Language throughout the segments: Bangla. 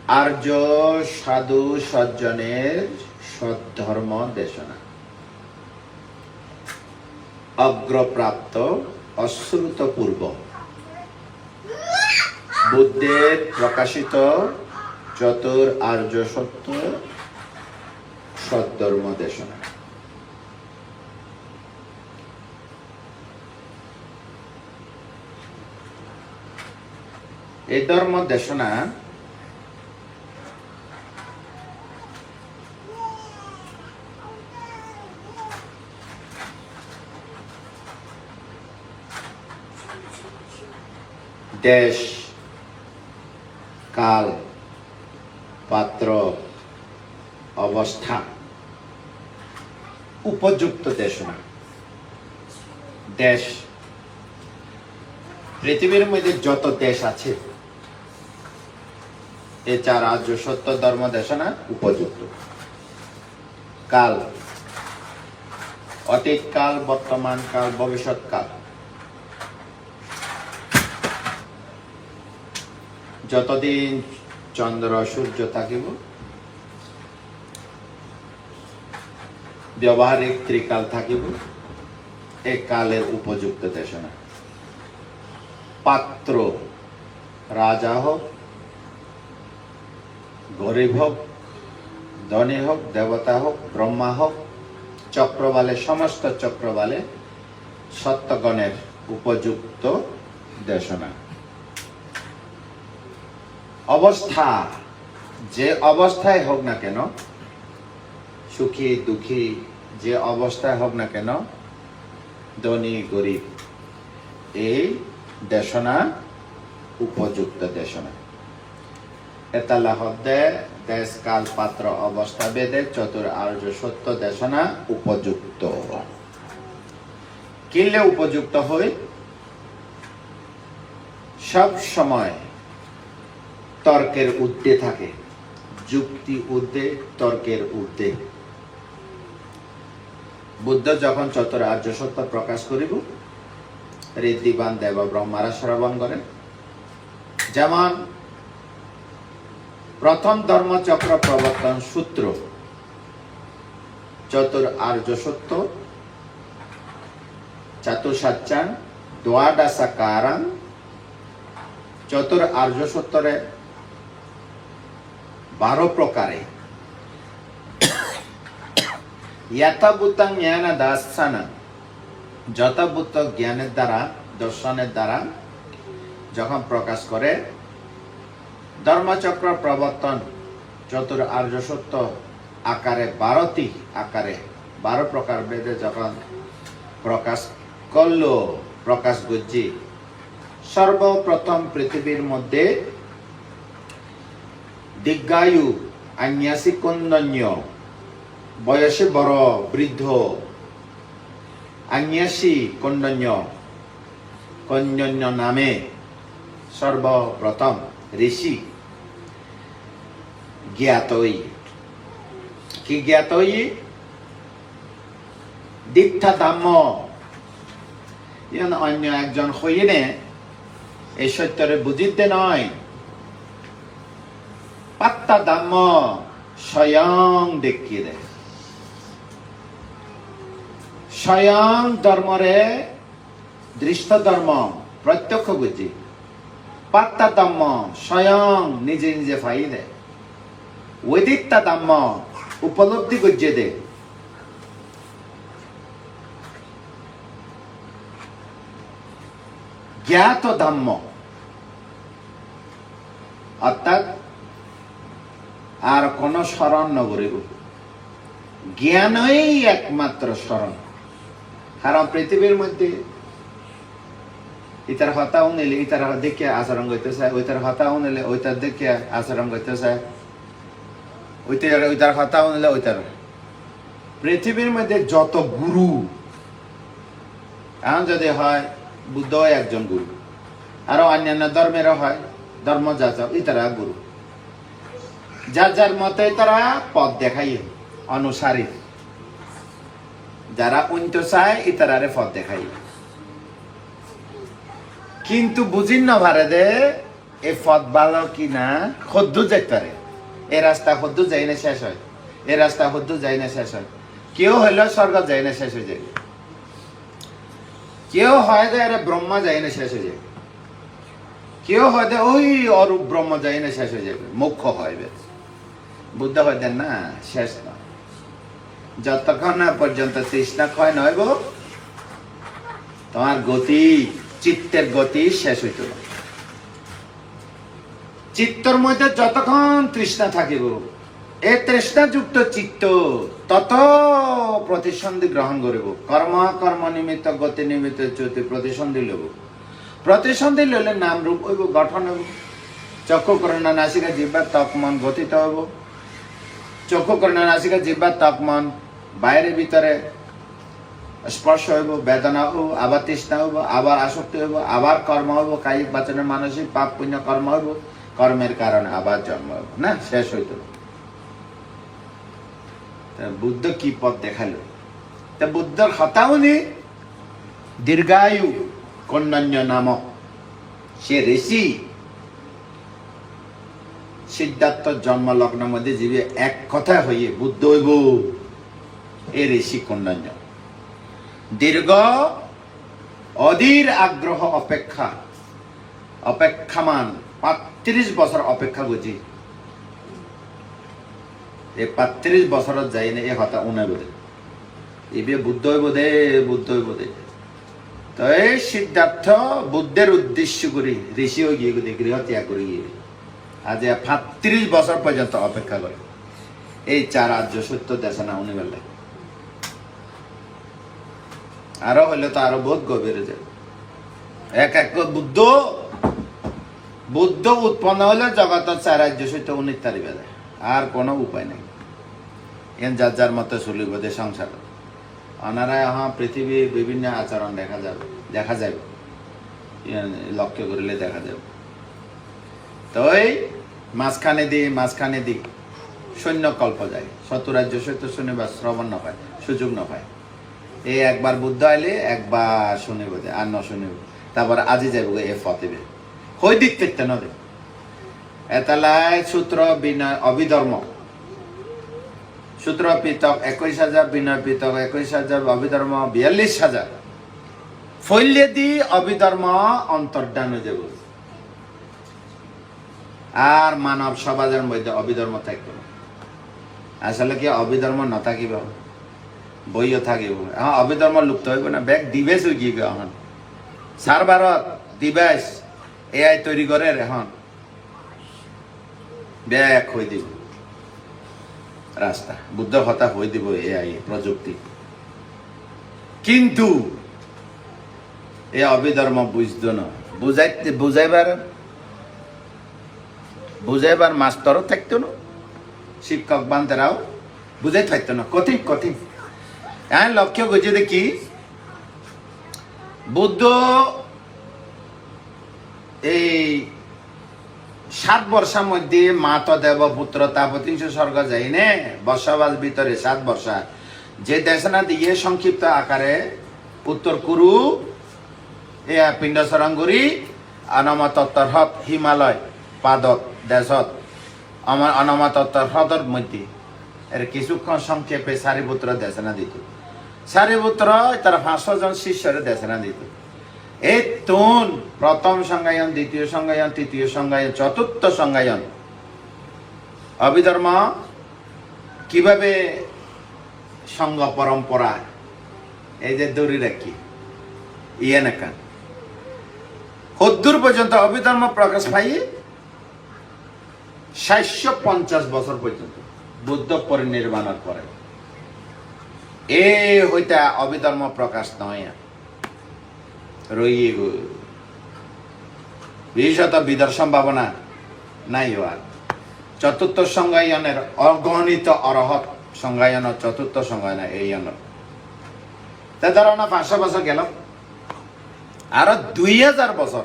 আর্য সাধু সজ্জনের সদ্ধর্ম দেশনা, অগ্রপ্রাপ্ত অশ্রুতপূর্ব বুদ্ধের প্রকাশিত চতুর আর্য সত্য সদ্ধর্ম দেশনা। এই ধর্ম দেশনা দেশ, কাল, পাত্র, অবস্থা উপযুক্ত দেশনা। দেশ, পৃথিবীর মধ্যে যত দেশ আছে এই চার আর্য সত্য ধর্ম দেশনা উপযুক্ত। কাল, অতীত কাল, বর্তমান কাল, ভবিষ্যৎ কাল। যতদিন চন্দ্র সূর্য থাকিব ব্যবহারিক ত্রিকাল থাকিব, এই কালের উপযুক্ত দেশনা। পাত্র, রাজা হোক, গরিব হোক, ধনী হোক, দেবতা হোক, ব্রহ্মা হোক, চক্রবালে, সমস্ত চক্রবালে সত্যগণের উপযুক্ত দেশনা। অবস্থা, যে অবস্থায় হোক না কেন, সুখী দুঃখী যে অবস্থায় হোক না কেন, ধনী গরিব, এই দেশনা উপযুক্ত দেশনা। এতালা হদ্দে দেশ কাল পাত্র অবস্থা বেদে চতুর আর্য সত্য দেশনা উপযুক্ত। কিলে উপযুক্ত হই? সব সময় তর্কের ঊর্ধ্বে থাকে, যুক্তি ঊর্ধ্বে, তর্কের ঊর্ধ্বে। বুদ্ধ যখন চতুর আর্য সত্য প্রকাশ করিব, ঋদ্ধিবান দেব ব্রহ্মারা শ্রবণ করেন। যেমন প্রথম ধর্মচক্র প্রবর্তন সূত্র চতুর আর্য সত্য চাতুসাচ্চাং দ্বাদশাকারাং, চতুর আর্য সত্যরে 12 প্রকারে যথাভূতং জ্ঞান দার্শনা, যথাভূত জ্ঞানের দ্বারা, দর্শনের দ্বারা যখন প্রকাশ করে, ধর্মচক্র প্রবর্তন চতুর আর্য সত্য আকারে 12টি আকারে 12 প্রকার বেদে যখন প্রকাশ করল, প্রকাশ বুঝছি সর্বপ্রথম পৃথিবীর মধ্যে দীর্ঘায়ু, আন্যাসী কন্যন্য, বয়সে বড় বৃদ্ধ, আন্যাসী কন্যন্য নামে সর্বপ্রথম ঋষি জ্ঞাতই। কি জ্ঞাতই? দীক্ষা দাম্য, অন্য একজন হইনে এই সত্যরে বুঝিতে নয়, পাত্তা দাম্য স্বয়ং দেখিয়ে দেয়। স্বয়ং ধর্মরে দৃষ্ট ধর্ম প্রত্যক্ষ বুঝি, পাত্তা দাম্য স্বয়ং নিজে নিজে ফাই দেয়, ওদিত্তা দাম্য উপলব্ধি গুজিয়ে দেয়। জ্ঞাত ধাম্য অর্থাৎ আর কোন স্মরণ নগরিব, জ্ঞানই একমাত্র স্মরণ। কারণ পৃথিবীর মধ্যে ইতার হতাও নিলে ইতার দেখে আচরণ করতে চায়, ওইটার হতাও নিলে ওইটার দেখে আচরণ করতে চায়, ওইটার হতাও নিলে ওইটার। পৃথিবীর মধ্যে যত গুরু, এখন যদি হয় বুদ্ধ একজন গুরু, আরো অন্যান্য ধর্মেরও হয় ধর্মযাজক, ইতারা গুরু, যার যার মতে তারা পথ দেখাই অনুসারী, যারা উন্ত চায় ইতারারে পথ দেখাই। কিন্তু বুঝিন না ভারে দে এই পথ ভালো কি না সদ্দু যাইতে পারে, এই রাস্তা সদ্দু যাই না শেষ হয়, এই রাস্তা সদ্দু যাই না শেষ হয়। কেউ হইলেও স্বর্গ যাই না শেষ হয়ে যায়, কেউ হয় যে আরে ব্রহ্মা যাই না শেষ হয়ে যায়, কেউ হয় যে ওই অরূপ ব্রহ্ম যাই না শেষ হয়ে যাবে, মোক্ষ হয়। বুদ্ধ হয় দেন না শেষ না, যতক্ষণ না পর্যন্ত তৃষ্ণা ক্ষয় নয় গো তোমার গতি, চিত্তের গতি শেষ হইত না। চিত্তর মধ্যে যতক্ষণ তৃষ্ণা থাকিব, এই তৃষ্ণাযুক্ত চিত্ত তত প্রতিসন্ধি গ্রহণ করিব। কর্ম কর্ম নিমিত্ত গতি নিমিত্ত চ্যুতি প্রতিসন্ধি লব, প্রতিসন্ধি লইলে নাম রূপ হইব, গঠন হইব। চক্ষু কর্ণ নাসিকা জিহ্বা ত্বক মন গঠিত হইব। চক্ষু কর্ণ নাসিকা জিহ্বা ত্বক মন বাইরে ভিতরে স্পর্শ হইব, বেদনা হইব, আবার তৃষ্ণা হইব, আবার আসক্তি হইব, আবার কর্ম হইব, কায়িক বাচনে মানসিক পাপ পুণ্য কর্ম হইব, কর্মের কারণে আবার জন্ম হইব, না শেষ হইত। বুদ্ধ কি পথ দেখালো? তা বুদ্ধর হতাউনি দীর্ঘায়ু কন্যান্য নামক সে ঋষি সিদ্ধার্থ জন্ম লগ্নের মধ্যে জীবে এক কথা হইয়ে বুদ্ধ হইব, এ ঋষি কন্যান্য দীর্ঘ অধীর আগ্রহ অপেক্ষামান ৩৫ বছর অপেক্ষা বুঝি, এই ৩৫ বছরত যাই না এ হতা উনাই বোধে এবে বুদ্ধ হইব দে, বুদ্ধ হইব দে। তো এই সিদ্ধার্থ বুদ্ধের উদ্দেশ্য করি ঋষি হয়ে গিয়ে গৃহ ত্যাগ করে গিয়ে আজ ৩৫ বছর পর্যন্ত অপেক্ষা করে এই ৪ আর্য সত্য দেশনা উনি বেলায়। আরো হইলে তো আরো বহুত গভীরে যাবে। এক এক বুদ্ধ উৎপন্ন হলে জগত ৪ আর্য সত্য উনিশ তারিখে যায়, আর কোনো উপায় নাই। এন যার যার মতো চলিব দে সংসার। অনারা পৃথিবীর বিভিন্ন আচরণ দেখা যাবে, লক্ষ্য করিলে দেখা যাবে। তো এই মাঝখানে দি সৈন্য কল্প যায়, শতরাজ্য সহিত শুনিবার শ্রবণ না পায়, সুযোগ না পায়। এই একবার বুদ্ধ আইলে একবার শুনিব দে, আর ন শুনিব, তারপর আজি যাইব এ ফতেবে হই দিক তেতে নদে এতালায় সূত্র বিনয় অভিধর্ম, সূত্র পৃথক ২১,০০০, বিনয় পৃথক ২১,০০০, অভিধর্ম ৪২,০০০। ফৈল্যে দি অভিধর্ম অন্তর্ধান হয়ে যাব, আর মানব সমাজের মধ্যে অভিধর্ম থাকবে না। আসলে কি অভিধর্ম না থাকিব, বইও থাকিব। হ্যাঁ অভিধর্ম লুপ্ত হইব না, ব্যাগ ডিভাইস হয়ে গিয়ে এখন সার্ভারত ডিভাইস এআই তৈরি করে এখন ব্যাগ হয়ে দিব রাস্তা, বুদ্ধ হতা হয়ে দিব এআই প্রযুক্তি। কিন্তু এ অভিধর্ম বুঝত না, বুঝাইবার মাস্টারও থাকতো না, শিক্ষক বান্ধবরাও বুঝাই থাকতো না, কঠিন। হ্যাঁ লক্ষ্য করছে দেখি বুদ্ধ এই ৭ বর্ষার মধ্যে মাত দেব পুত্র তাপতিংশ স্বর্গ যাই নে বর্ষাবাস ভিতরে ৭ বর্ষা যে দেশনা দিয়ে সংক্ষিপ্ত আকারে উত্তর কুরু পিণ্ড সরঙ্গুরি অনমতত্তর হ্রদ হিমালয় পাদক দেশত অনমতত্তর হ্রদর মধ্যে এর কিছুক্ষণ সংক্ষেপে সারিপুত্র দেশনা দিত। সারিপুত্র তার ৫০০ জন শিষ্যরে দেশনা দিত। এই তুন প্রথম সংজ্ঞায়ন, দ্বিতীয় সংজ্ঞায়ন, তৃতীয় সংজ্ঞায়ন, চতুর্থ সংজ্ঞায়ন অভিধর্ম কিভাবে সঙ্গ পরম্পরা এই যে দড়ি রাখি ইয়ে নাকা হদ্দূর পর্যন্ত অভিধর্ম প্রকাশ পাই ৭৫০ বছর পর্যন্ত বুদ্ধ পরিনির্বাণের পরে এ হইতা অভিধর্ম প্রকাশ নয় রইয়ে গো বিশেষত বিদর্শন ভাবনা নাই আর চতুর্থ সংজ্ঞায়নের অগণিত অরহত সংজ্ঞায়ন, চতুর্থ সংজ্ঞায়ন এই তা ধরো না ৫০০ বছর গেল, আরো ২০০০ বছর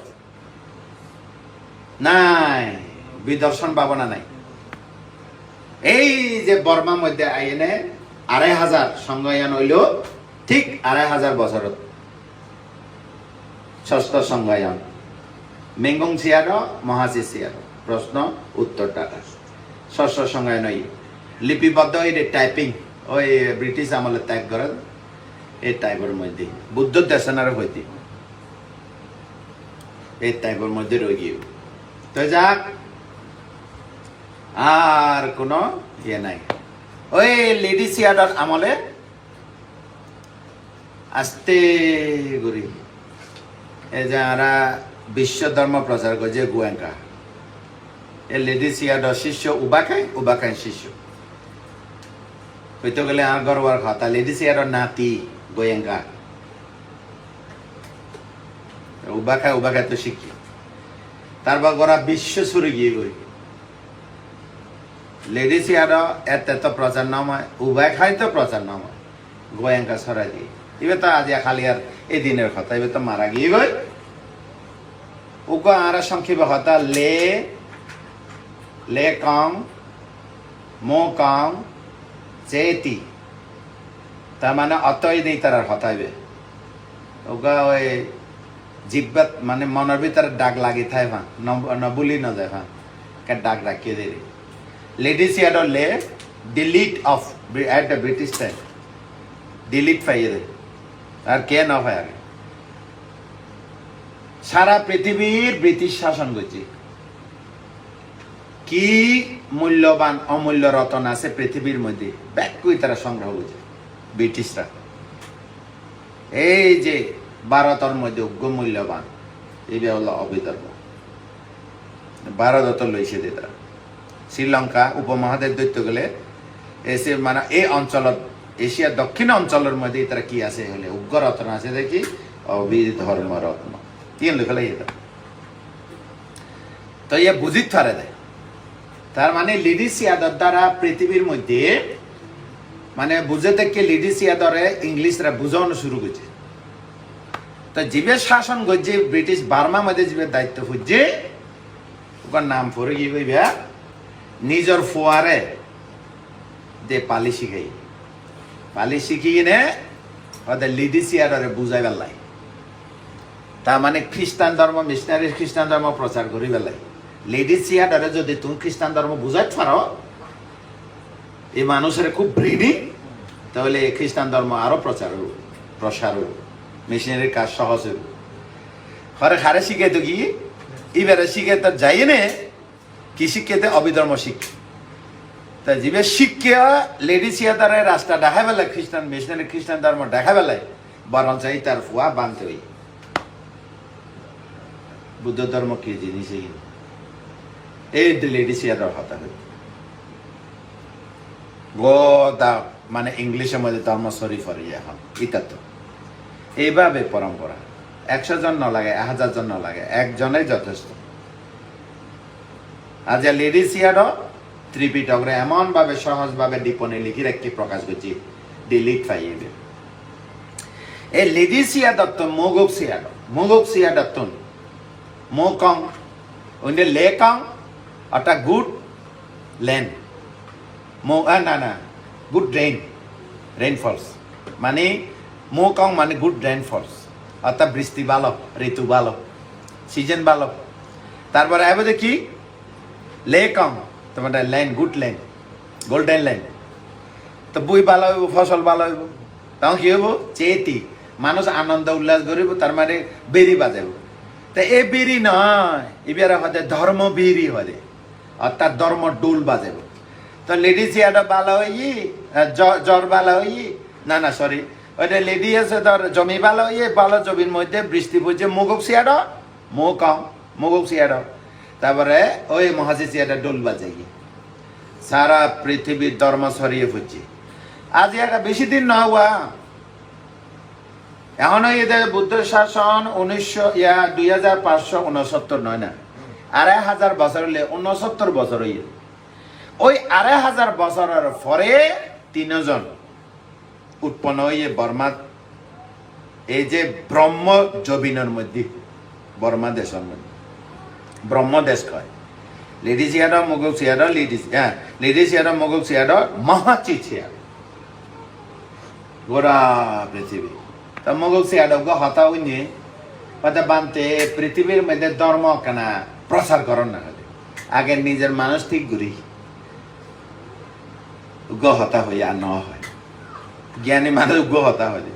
নাই বিদর্শন ভাবনা নাই। এই যে বর্মার মধ্যে আইনে ২৫০০ সংজ্ঞায়ন হইল, ঠিক ২৫০০ বছর ষষ্ঠ সংজ্ঞায়ন মেঙ্গং সিয়াদ মহাসি সিয়াদ প্রশ্ন উত্তরটা শস্য সংজ্ঞায় নয় লিপিবদ্ধ এই টাইপিং ওই ব্রিটিশ আমলে টাইপ করে এই টাইপের মধ্যে বুদ্ধ দেশনার হইতে এই টাইপের মধ্যে রয়ে গিয়ে তো যাক আর কোনো ইয়ে নাই ওই লেডি সিয়াডর আমলে আস্তে করি এই যে আরা বিশ্ব ধর্ম প্রচার করছে গোয়েঙ্কা এ লেডি সিয়াডর শিষ্য উবাকাই শিষ্য হইতে গেলে আর গর্বার কথা লেডি সিয়াডর নাতি গোয়েঙ্কা উবাকাই তো শিখি তারপর গোরা বিশ্ব সুরে গিয়ে গই লেডি সিয়াডর এতে তো প্রচার নাম হয় উবাকাই তো প্রচার নাম হয় গোয়েঙ্কা সরাই দিয়ে এবার তো আজ খালি আর এই দিনের কথা এবার তো মারা গিয়ে গই ওকে আর সংক্ষেপে কথা লে কং মো কং চেতি তার মানে অতই নেই তার হতাইবে ওকে ওই জিব্বাত মানে মনের ভিতরে ডাক লাগি থাই ভা নবুলি ন যায় ভা কে ডাক রাখিয়ে দে লেডি সিয়াডর লে delete of at the British time delete পাইয়ে দে আর কে না হয় আগে সারা পৃথিবীর ব্রিটিশ শাসন করছে কি মূল্যবান অমূল্য রতন আছে পৃথিবীর মধ্যে ব্যাকুই তারা সংগ্রহ করছে ব্রিটিশরা এই যে ভারতের মধ্যে উগ্র মূল্যবান এইটা হলো অবিদর্ভ ভারত লইছে দিয়ে তারা শ্রীলঙ্কা উপমহাদেশ দৈত্য গেলে এসে মানে এই অঞ্চলত এশিয়ার দক্ষিণ অঞ্চলের মধ্যে তারা কি আছে হলে উগ্র রত্ন আছে দেখি অবিধর্ম রত্ন তিন লেখলে এটা তো ইয়ে বুঝিত পারে দেয় তার মানে লেডি সিয়াদর দ্বারা পৃথিবীর মধ্যে মানে বুঝে থেকে লেডি সিয়াদরে ইংলিশরা বুঝানো শুরু করছে তো জীবের শাসন করছে ব্রিটিশ বার্মা মধ্যে জীবের দায়িত্ব খুঁজছে ওর নাম পড়ে গিয়ে ভাইয়া নিজের ফোয়ারে যে পালি শিখাই পালি শিখিয়ে নে ওদের লেডি সিয়াদরে বুঝাই বেলাই তার মানে খ্রিস্টান ধর্ম মিশনারি খ্রিস্টান ধর্ম প্রচার করি বেলাই লেডি সিয়াডারে যদি তুমি খ্রিস্টান ধর্ম বুঝাই পারো এই মানুষের খুব ব্রিডিং তাহলে খ্রিস্টান ধর্ম আরো প্রসার মিশনারির কাজ সহজ হইব হরে হারে শিখে তো কি এবারে শিখে তো যাই নে কি শিখে অবিধর্ম শিখে তা জীবে শিক্ষা লেডি সিয়াদারে রাস্তা দেখা বেলায় খ্রিস্টান মিশনারি খ্রিস্টান ধর্ম দেখা বেলায় বরং চাই তার ফুয়া বানতে হই বুদ্ধ ধর্ম কি জিনিস এই লেডি সিয়াদার হতা হই গোদা মানে ইংলিশের মধ্যে ধর্ম শরীফ এখন ইটা তো এইভাবে পরম্পরা 100 জন ন লাগে 1000 জন ন লাগে একজনেই যথেষ্ট আজ লেডি সিয়াডো ত্রিপিটকরে এমন ভাবে সহজ ভাবে ডিপনে লিখি রাখি প্রকাশ করছি ডিলিট পাইবে এই লেডি সিয়াদত্ত মোগক সিয়াদত্ত মোকং ওনে লেকং অর্থাৎ গুড ল্যান্ড না গুড রেইনফলস মানে মোকং মানে গুড রেইনফলস অর্থাৎ বৃষ্টি ভালো ঋতু ভালো সিজন ভালো তারপরে আইব দেখি লেকং তোমার land good land golden land তো বই ভালো হইব ফসল ভালো হইব তখন কি হইব চেতি মানুষ আনন্দ উল্লাস করিব তার মানে বেরি বাজাব তো এই বেরি নয় এবার হতে ধর্ম বেরি হলে অর্থাৎ ধর্ম ডোল বাজাব তো লেডি সিয়াটা ভালো হই জ্বর ভালো হই না সরি ওইটা লেডি আছে ধর জমি ভালো হইয়ে ভালো জমির মধ্যে বৃষ্টি পড়ছে মোগক সিয়াটা মোগক সিয়াটা তারপরে ওই মহাসি সিয়াটা ডোল বাজাই সারা পৃথিবীর ধর্ম ছড়িয়ে পড়ছে আজ একটা বেশি দিন না হওয়া এখন এদের বুদ্ধ শাসন 2569 নয় না 2500 বছর হলে 69 বছর হইয়ে ওই 2500 বছরের পরে 3 জন উৎপন্ন হইয়ে বর্মা এই যে ব্রহ্ম জবিনের মধ্যে বর্মা দেশের মধ্যে ব্রহ্ম দেশ কয় লেডি সিয়াডা মোগল সিয়াডা লেডি সিয়াডা মোগল সিয়াডা মহাচি সিয়াডা গোরা পৃথিবী তা মোগল সিয়াডা হতা হইনি ওটা বানতে পৃথিবীর মধ্যে ধর্ম কেনা প্রচার করেন না হলে আগে নিজের মানুষ ঠিক ঘুরি উগ্রহতা হইয়া ন হয় জ্ঞানী মানুষ উগ্রহতা হয়ে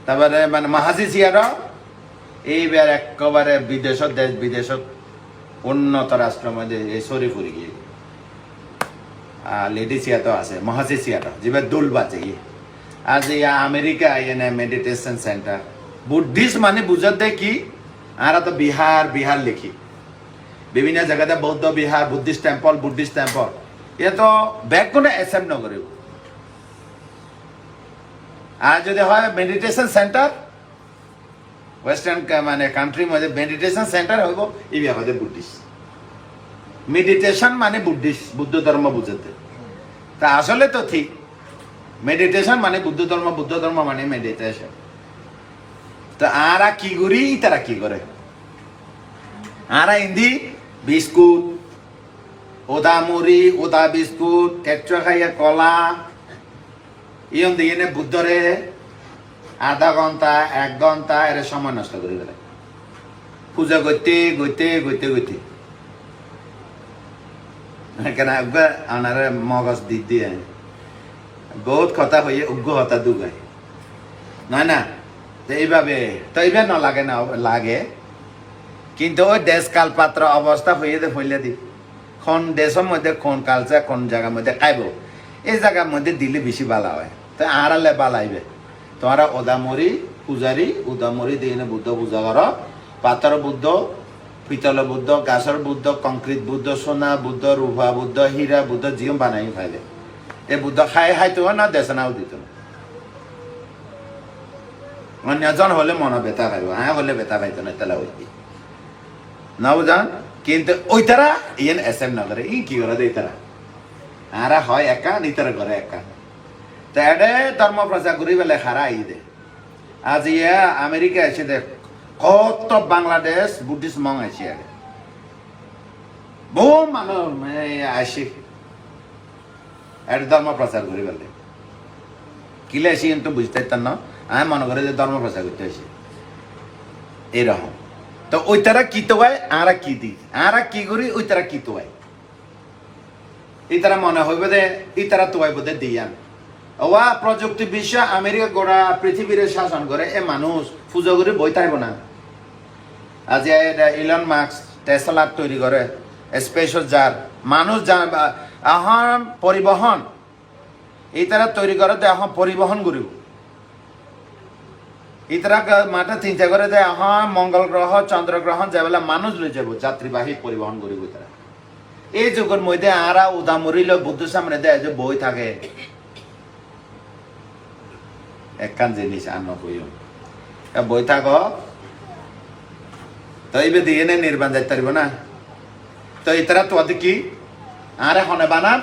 তারপরে মানে মাহাজি সিয়ার এইবার একেবারে বিদেশত দেশ বিদেশত উন্নত রাষ্ট্রের মধ্যে সরি ফুরি গিয়ে লেডি সিয়াতো আছে মহাজি সিয়াতো যেবার দোল বাজে গিয়ে আজ ইয়া আমেরিকা এনে মেডিটেশন সেন্টার বুদ্ধিস্ট মানে বুঝত দেয় কি আর তো বিহার বিহার লিখি বিভিন্ন জায়গাতে বৌদ্ধ বিহার বুদ্ধিস্ট টেম্পল এ তো ব্যাগ কোনো অ্যাকসেপ্ট নকরে আর যদি হয় মেডিটেশন সেন্টার ওয়েস্টার্ন মানে কান্ট্রির মধ্যে মেডিটেশন সেন্টার হইব এই আমাদের বুদ্ধিস্ট মেডিটেশন মানে বুদ্ধিস্ট বুদ্ধ ধর্ম বুঝতে তা আসলে তো ঠিক মেডিটেশন মানে বুদ্ধ ধর্ম মানে মেডিটেশন তো আরা কি করি তারা কি করে আরা ইন্দি বিস্কুট ওদা মুড়ি ওদা বিস্কুট কেঁচা খাইয়া কলা ইয়ন দিয়ে বুদ্ধরে আধা ঘন্টা 1 ঘন্টা এর সময় নষ্ট করে ফেলে পূজা করতে কেন আনার মগজ দিয়ে বহুত কথা হয়ে উগ্র হতা দুগায় না তো এইভাবে তো এইভাবে না লাগে না লাগে কিন্তু ওই দেশ কাল পাত্র অবস্থা হয়ে ফেলে দি কোন দেশের মধ্যে কোন কালচার কোন জায়গার মধ্যে খাইব এই জায়গার মধ্যে দিলে বেশি ভালো হয় তো আড়ালে বালাইবে তোমরা ওদামরি পূজারি উদামরি দিয়ে বুদ্ধ পূজা কর পাথর বুদ্ধ পিতল বুদ্ধ গাছর বুদ্ধ কংক্রিট বুদ্ধ সোনা বুদ্ধ রূপা বুদ্ধ হীরা বুদ্ধ জিও বানাই ফাইলে এই বুদ্ধ খাই তো না দেশনাও দিত অন্যজন হলে মনে ব্যথা খাইব হলে ব্যথা খাইতো না তাহলে ওই না বুঝান কিন্তু ওই তারা ইয়েন এসএম না করে ই কি করে দেয় তারা আরা হয় একা নিতারা করে একা তো এটা ধর্ম প্রচার করি বেলে খারা আই দে আজ ইয়া আমেরিকা এসে দেখ কত বাংলাদেশ বুদ্ধিস্ট মং আছে বহু মানুষ আসে এটা ধর্ম প্রচার করি বেলে কিলে আসি কিন্তু বুঝতে পারতাম না আমি মনে করি যে ধর্ম প্রচার করতে আসি এরকম তো ওই তারা কি তো হয় আরা কি দি আরা কি করি ওই তারা কি তো হয় এই তারা মনে হইবে যে এই তারা তো হয় বোধহয় দিয়ান ওয়া প্রযুক্তি বিশ্ব আমেরিকা গোড়া পৃথিবীর শাসন করে এ মানুষ পুজো করে বই থাকবো না আজ ইলন মাস্ক টেসলা তৈরি করে স্পেশাল যার মানুষ এখন পরিবহন এই তারা তৈরি করে এখন পরিবহন করিব ইতারা মাঠে চিন্তা করে যে এখন মঙ্গল গ্রহ চন্দ্র গ্রহ যাবেলা মানুষ লই যাব যাত্রীবাহী পরিবহন করিব তারা এই যুগের মধ্যে আরা উদামরিল বুদ্ধ সামনে দেয় যে বই থাকে একখান জিনিস আর নকইও বই থাক তো এইবে দিয়ে নে নির্বাণ যাইতে পারিব না তো ইতারা তো কি আরে হনে বানান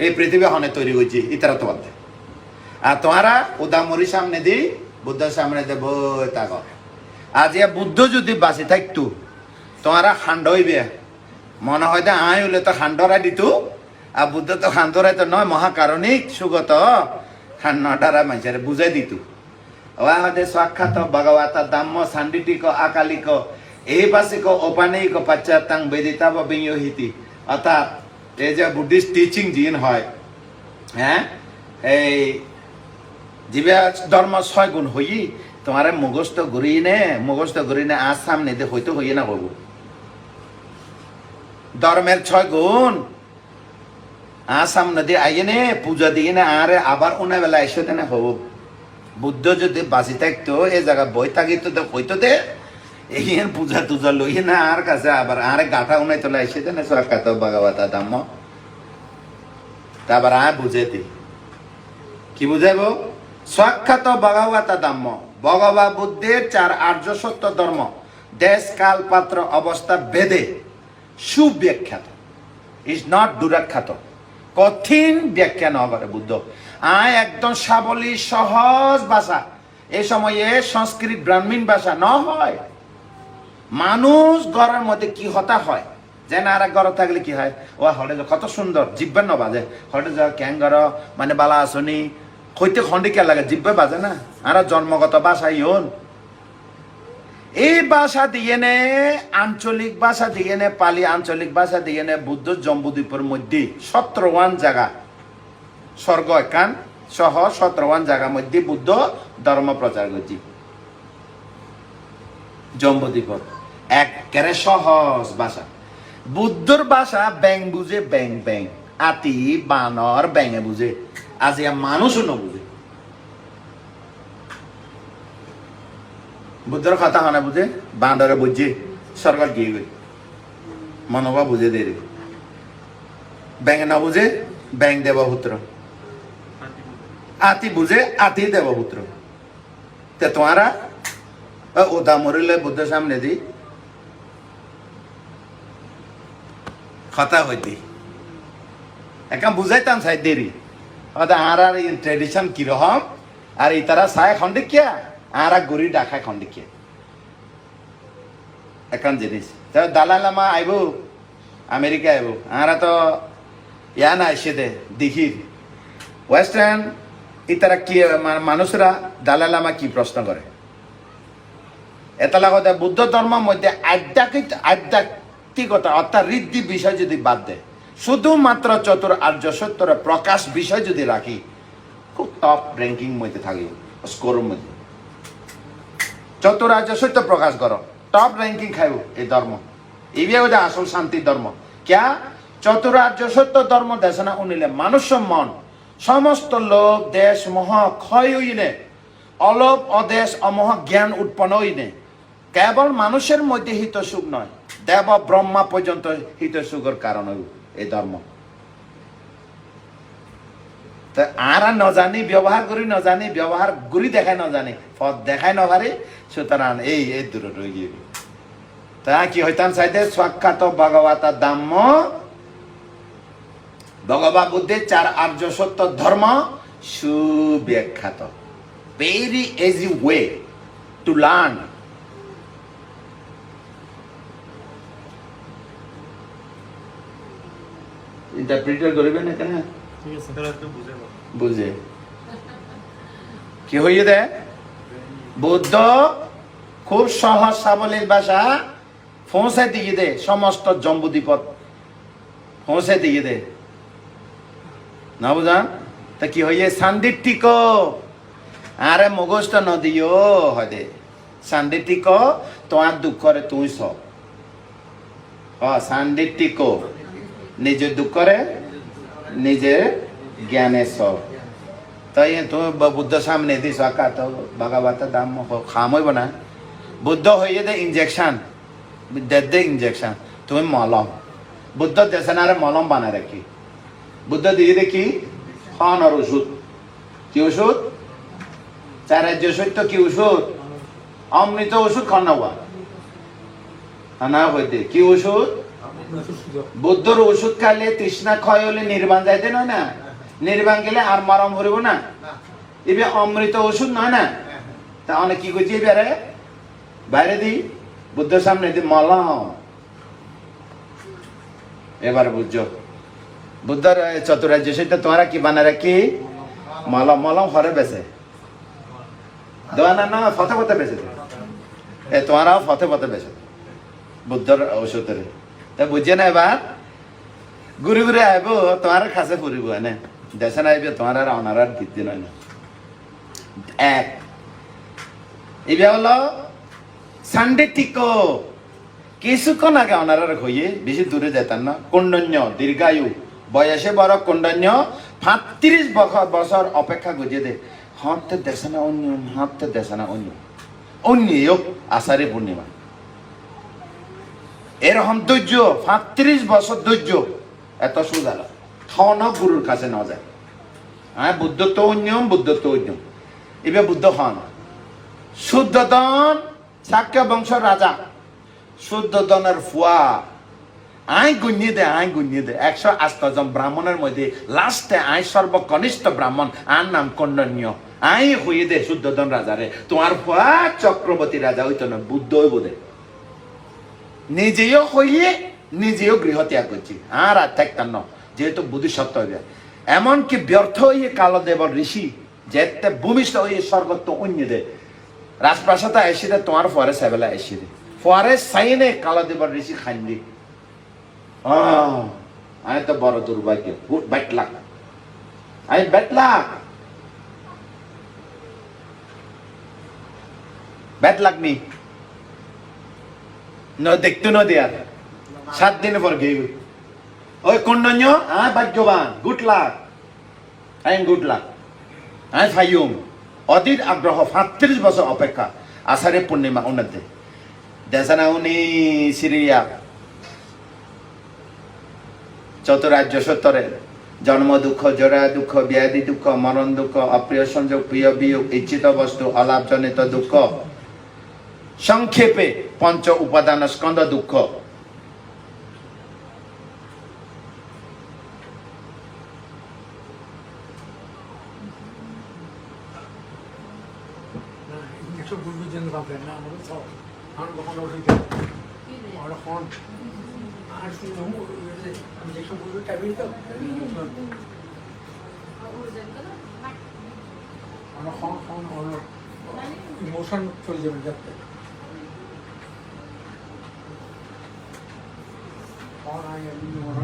এই পৃথিবী হনে তৈরি হয়েছে ইতারা তো আর তোমারা উদামরি সামনে দি বুদ্ধ সামনে দে বই থাক আজ বুদ্ধ যদি বাঁচি থাকতো তোমারা খান্ড হইবে মনে হয় যে আয় হলে তো খান্ডরা দিত আর বুদ্ধ তো খান্ডরাই তো নয় মহাকারণিক সুগত খান্ডারা মানুষের বুঝাই দিত ওয়াহদে সাক্ষাৎ ভগবতা দাম্য সান্ডিটিক আকালিক এই পাশিক ঔপানিক পাশ্চাত্যাং বেদিতা বা বিয়োহিতি অর্থাৎ এই যে বুদ্ধিস্ট টিচিং জিন হয় হ্যাঁ এই জীবে ধর্ম 6 গুণ হই তোমার মুখস্থ ঘুরি নে আজ সামনে দে হইতো হইয়ে না হবো ধর্মের 6 গুণ আজ সামনে দিয়ে আইয়ে নে পূজা দিয়ে না আরে আবার উনা বেলা এসে দে না হবো বুদ্ধ যদি বাঁচি থাকতো এই জায়গা বই থাকিত তো হইতো দে এই পূজা টুজা লই না আর কাছে আবার আরে গাঠা উনাই তোলা এসে দে না সাক্ষাৎ ভগবতা দাম্য তারপর আর বুঝে দি কি বুঝাইবো সাক্ষাৎ ভগবতা দাম্য ভগবা বুদ্ধের 4 আর্য সত্য ধর্ম দেশ কাল পাত্র অবস্থা ভেদে সুব্যাখ্যাত ইজ নট দুরাখ্যাত কঠিন ব্যাখ্যা ন করে বুদ্ধ আয় একদম সাবলী সহজ ভাষা এই সময়ে সংস্কৃত ব্রাহ্মীণ ভাষা ন হয় মানুষ ঘরের মধ্যে কি হতা হয় যে না আর ঘর থাকলে কি হয় ও হলে কত সুন্দর জিব্বে ন বাজে হলে যা ক্যাং ঘর মানে বালা আসনি হইতে খন্ডি কে লাগে জিব্বে বাজে না আর জন্মগত ভাষা ইন এই ভাষা দিয়ে নে আঞ্চলিক ভাষা দিয়ে নে পালি আঞ্চলিক ভাষা দিয়ে নে বুদ্ধ জম্বুদ্বীপের মধ্যে 17 জায়গা স্বর্গ একান সহ 17 জায়গার মধ্যে বুদ্ধ ধর্ম প্রচার করছি জম্বুদ্বীপ একেবারে সহজ ভাষা বুদ্ধর ভাষা ব্যাং বুঝে ব্যাং ব্যাং আতি বানর ব্যাঙে বুঝে আজ মানুষও ন বুঝে বুদ্ধর কথা হনে বুঝে বাঁদরে বুঝে সরকার গিয়ে গই মনোবা বুঝে দে ব্যাঙে না বুঝে ব্যাং দেবপুত্র আতি বুঝে আতি দেবপুত্র তে তোমারা ওদা মরিলে বুদ্ধ সামনে দি কথা হইতি একা বুঝাইতাম সাই দেরি আর ট্রেডিশন কিরকম আর ইতারা সায় খন্ডিকিয়া আর গড়ি ডাকায় খন্ডিকিয়া একান জিনিস দালাই লামা আইব আমেরিকা আইব আর তো ইয়া না এসে দে দিঘির ওয়েস্টার্ন ইতারা কি মানুষরা দালাই লামা কি প্রশ্ন করে এটা লাগতে বুদ্ধ ধর্মের মধ্যে আধ্যাত্মিকতা অর্থাৎ ঋদ্ধি বিষয় যদি বাদ দেয় শুধুমাত্র চতুর আর্য সত্যর প্রকাশ বিষয় যদি রাখি খুব টপ র্যাঙ্কিং মধ্যে থাকি স্কোরের মধ্যে চতুর আর্য সত্য প্রকাশ করো টপ র্যাঙ্কিং খাইব এই ধর্ম এই হচ্ছে আসল শান্তি ধর্ম ক্যা চতুর আর্য সত্য ধর্ম দেশনা উনিলে মানুষ মন সমস্ত লোক দেশ মোহ ক্ষয় হইনে অলোপ অদেশ অমোহ জ্ঞান উৎপন্ন হইনে কেবল মানুষের মধ্যে হিত সুখ নয় দেব ব্রহ্মা পর্যন্ত হিত সুখের কারণ এই ধর্ম আর নজানি ব্যবহার করি নজানি ব্যবহার করি দেখায় নজানি পথ দেখায় নভারে সুতরাং এই দূরে রয়ে গিয়ে তা কি হইতাম চাইতে সাক্ষাৎ ভগবতা দাম্য ভগবা বুদ্ধের 4 আর্য সত্য ধর্ম সুব্যাখ্যাত very easy way to learn interpreter করবে না কেন বুঝে কি হইয়ে দে বুদ্ধ খুব সহজ সাবলীল ভাষা পৌঁছে দিয়ে দে সমস্ত জম্বুদ্বীপ পৌঁছে দিয়ে দে না বুঝান তা কি হইয়ে সান্দিটিক আরে মগজট নদিও হয় দে সান্দিটিক তোমার দুঃখরে তুই সব সান্দিটিক নিজের দুঃখরে নিজের জ্ঞানে সব তাই তুমি বুদ্ধ সামনে দিস আকা তো ভগবত দাম খাম হইব না বুদ্ধ হইয়ে দে ইঞ্জেকশন দে ইঞ্জেকশন তুমি মলম বুদ্ধ দেশনারে মলম বানায় রাখি বুদ্ধ দিয়ে দেখি খন আর ওষুধ কি ওষুধ 4 আর্য সত্য কি ওষুধ অমৃত ওষুধ খন না হইতে কি ওষুধ বুদ্ধর ওষুধ খাইলে তৃষ্ণা ক্ষয় হলে নির্বাণ যাইতে নয় না নির্বাণ গেলে আর মরম হরিব না এবে অমৃত ওষুধ নয় না তা অনেক কি করছি এবারে বাইরে দি বুদ্ধ সামনে দি মলম এবার বুঝছো বুদ্ধর চতুরার্য সেটা তোমরা কি বানা রাখি মলম মলম হরে বেছে দোয়ানা না ফতে ফতে বেছে তোমারাও ফতে ফতে বেছে বুদ্ধর ঔষধের তা বুঝে না এবার ঘুরে ঘুরে আইব তোমার কাছে ফুরিব এনে দেশে না আইবে তোমার আর অনার আর দিতে নয় না এক এবার হলো সানডে টিকো কিছুক্ষণ আগে অনার হইয়ে বেশি দূরে যেতেন না কন্ডন্য দীর্ঘায়ু বয়সে বড় কন্ডন্য 35 বছর অপেক্ষা গুজে দে হাতে দেশে না অন্য হাতে দেশে না অন্য অন্য আষাঢ়ী পূর্ণিমা এরকম ধৈর্য 35 বছর ধৈর্য এত সোজা থন গুরুর কাছে না যায় হ্যাঁ বুদ্ধ তো অন্যম বুদ্ধ তো অন্য এবার বুদ্ধ হন শুদ্ধদন শাক্য বংশ রাজা শুদ্ধদনের ফুয়া আই গুনিয়ে দে 108 জন ব্রাহ্মণের মধ্যে লাস্টে আই সর্বকনিষ্ঠ ব্রাহ্মণ আর নাম কন্ডন্য আই হইয়ে দে শুদ্ধদন রাজারে তোমার ফুয়া চক্রবর্তী রাজা হইতো না বুদ্ধ বোধে নিজেও হইয়ে নিজেও গৃহ ত্যাগ করছি আর থাকতাম না যেহেতু বুদ্ধিসত্ত্ব হইবে এমনকি ব্যর্থ হইয়ে কালদেব ঋষি যেতে ভূমিষ্ঠ হইয়ে স্বর্গত্ব অন্য দে রাজপ্রাসাদে আইসি দে তোমার ফরে সেবেলা আইসি দে ফরে সাইনে কালো দেবার ঋষি খাইন্দি আমি তো বড় দুর্ভাগ্য ব্যাট লাগ আমি ব্যাট লাগনি দেখতো না দেয়ার 7 দিন পর গেই ওই কন্ডন্য ভাগ্যবান গুড লাক আমি ফাইম অধীর আগ্রহ 35 বছর অপেক্ষা আষাঢ়ে পূর্ণিমা উন্নতি দেশানা উনি সিরিয়া চতুরাজ্য সত্তরের জন্ম দুঃখ জরা দুঃখ ব্যাধি দুঃখ মরণ দুঃখ অপ্রিয় সংযোগ প্রিয় বিয়োগ ইচ্ছিত বস্তু অলাভজনিত দুঃখ সংক্ষেপে পঞ্চ উপাদান স্কন্ধ দুঃখ ইমোশন চলে যাবে যাতে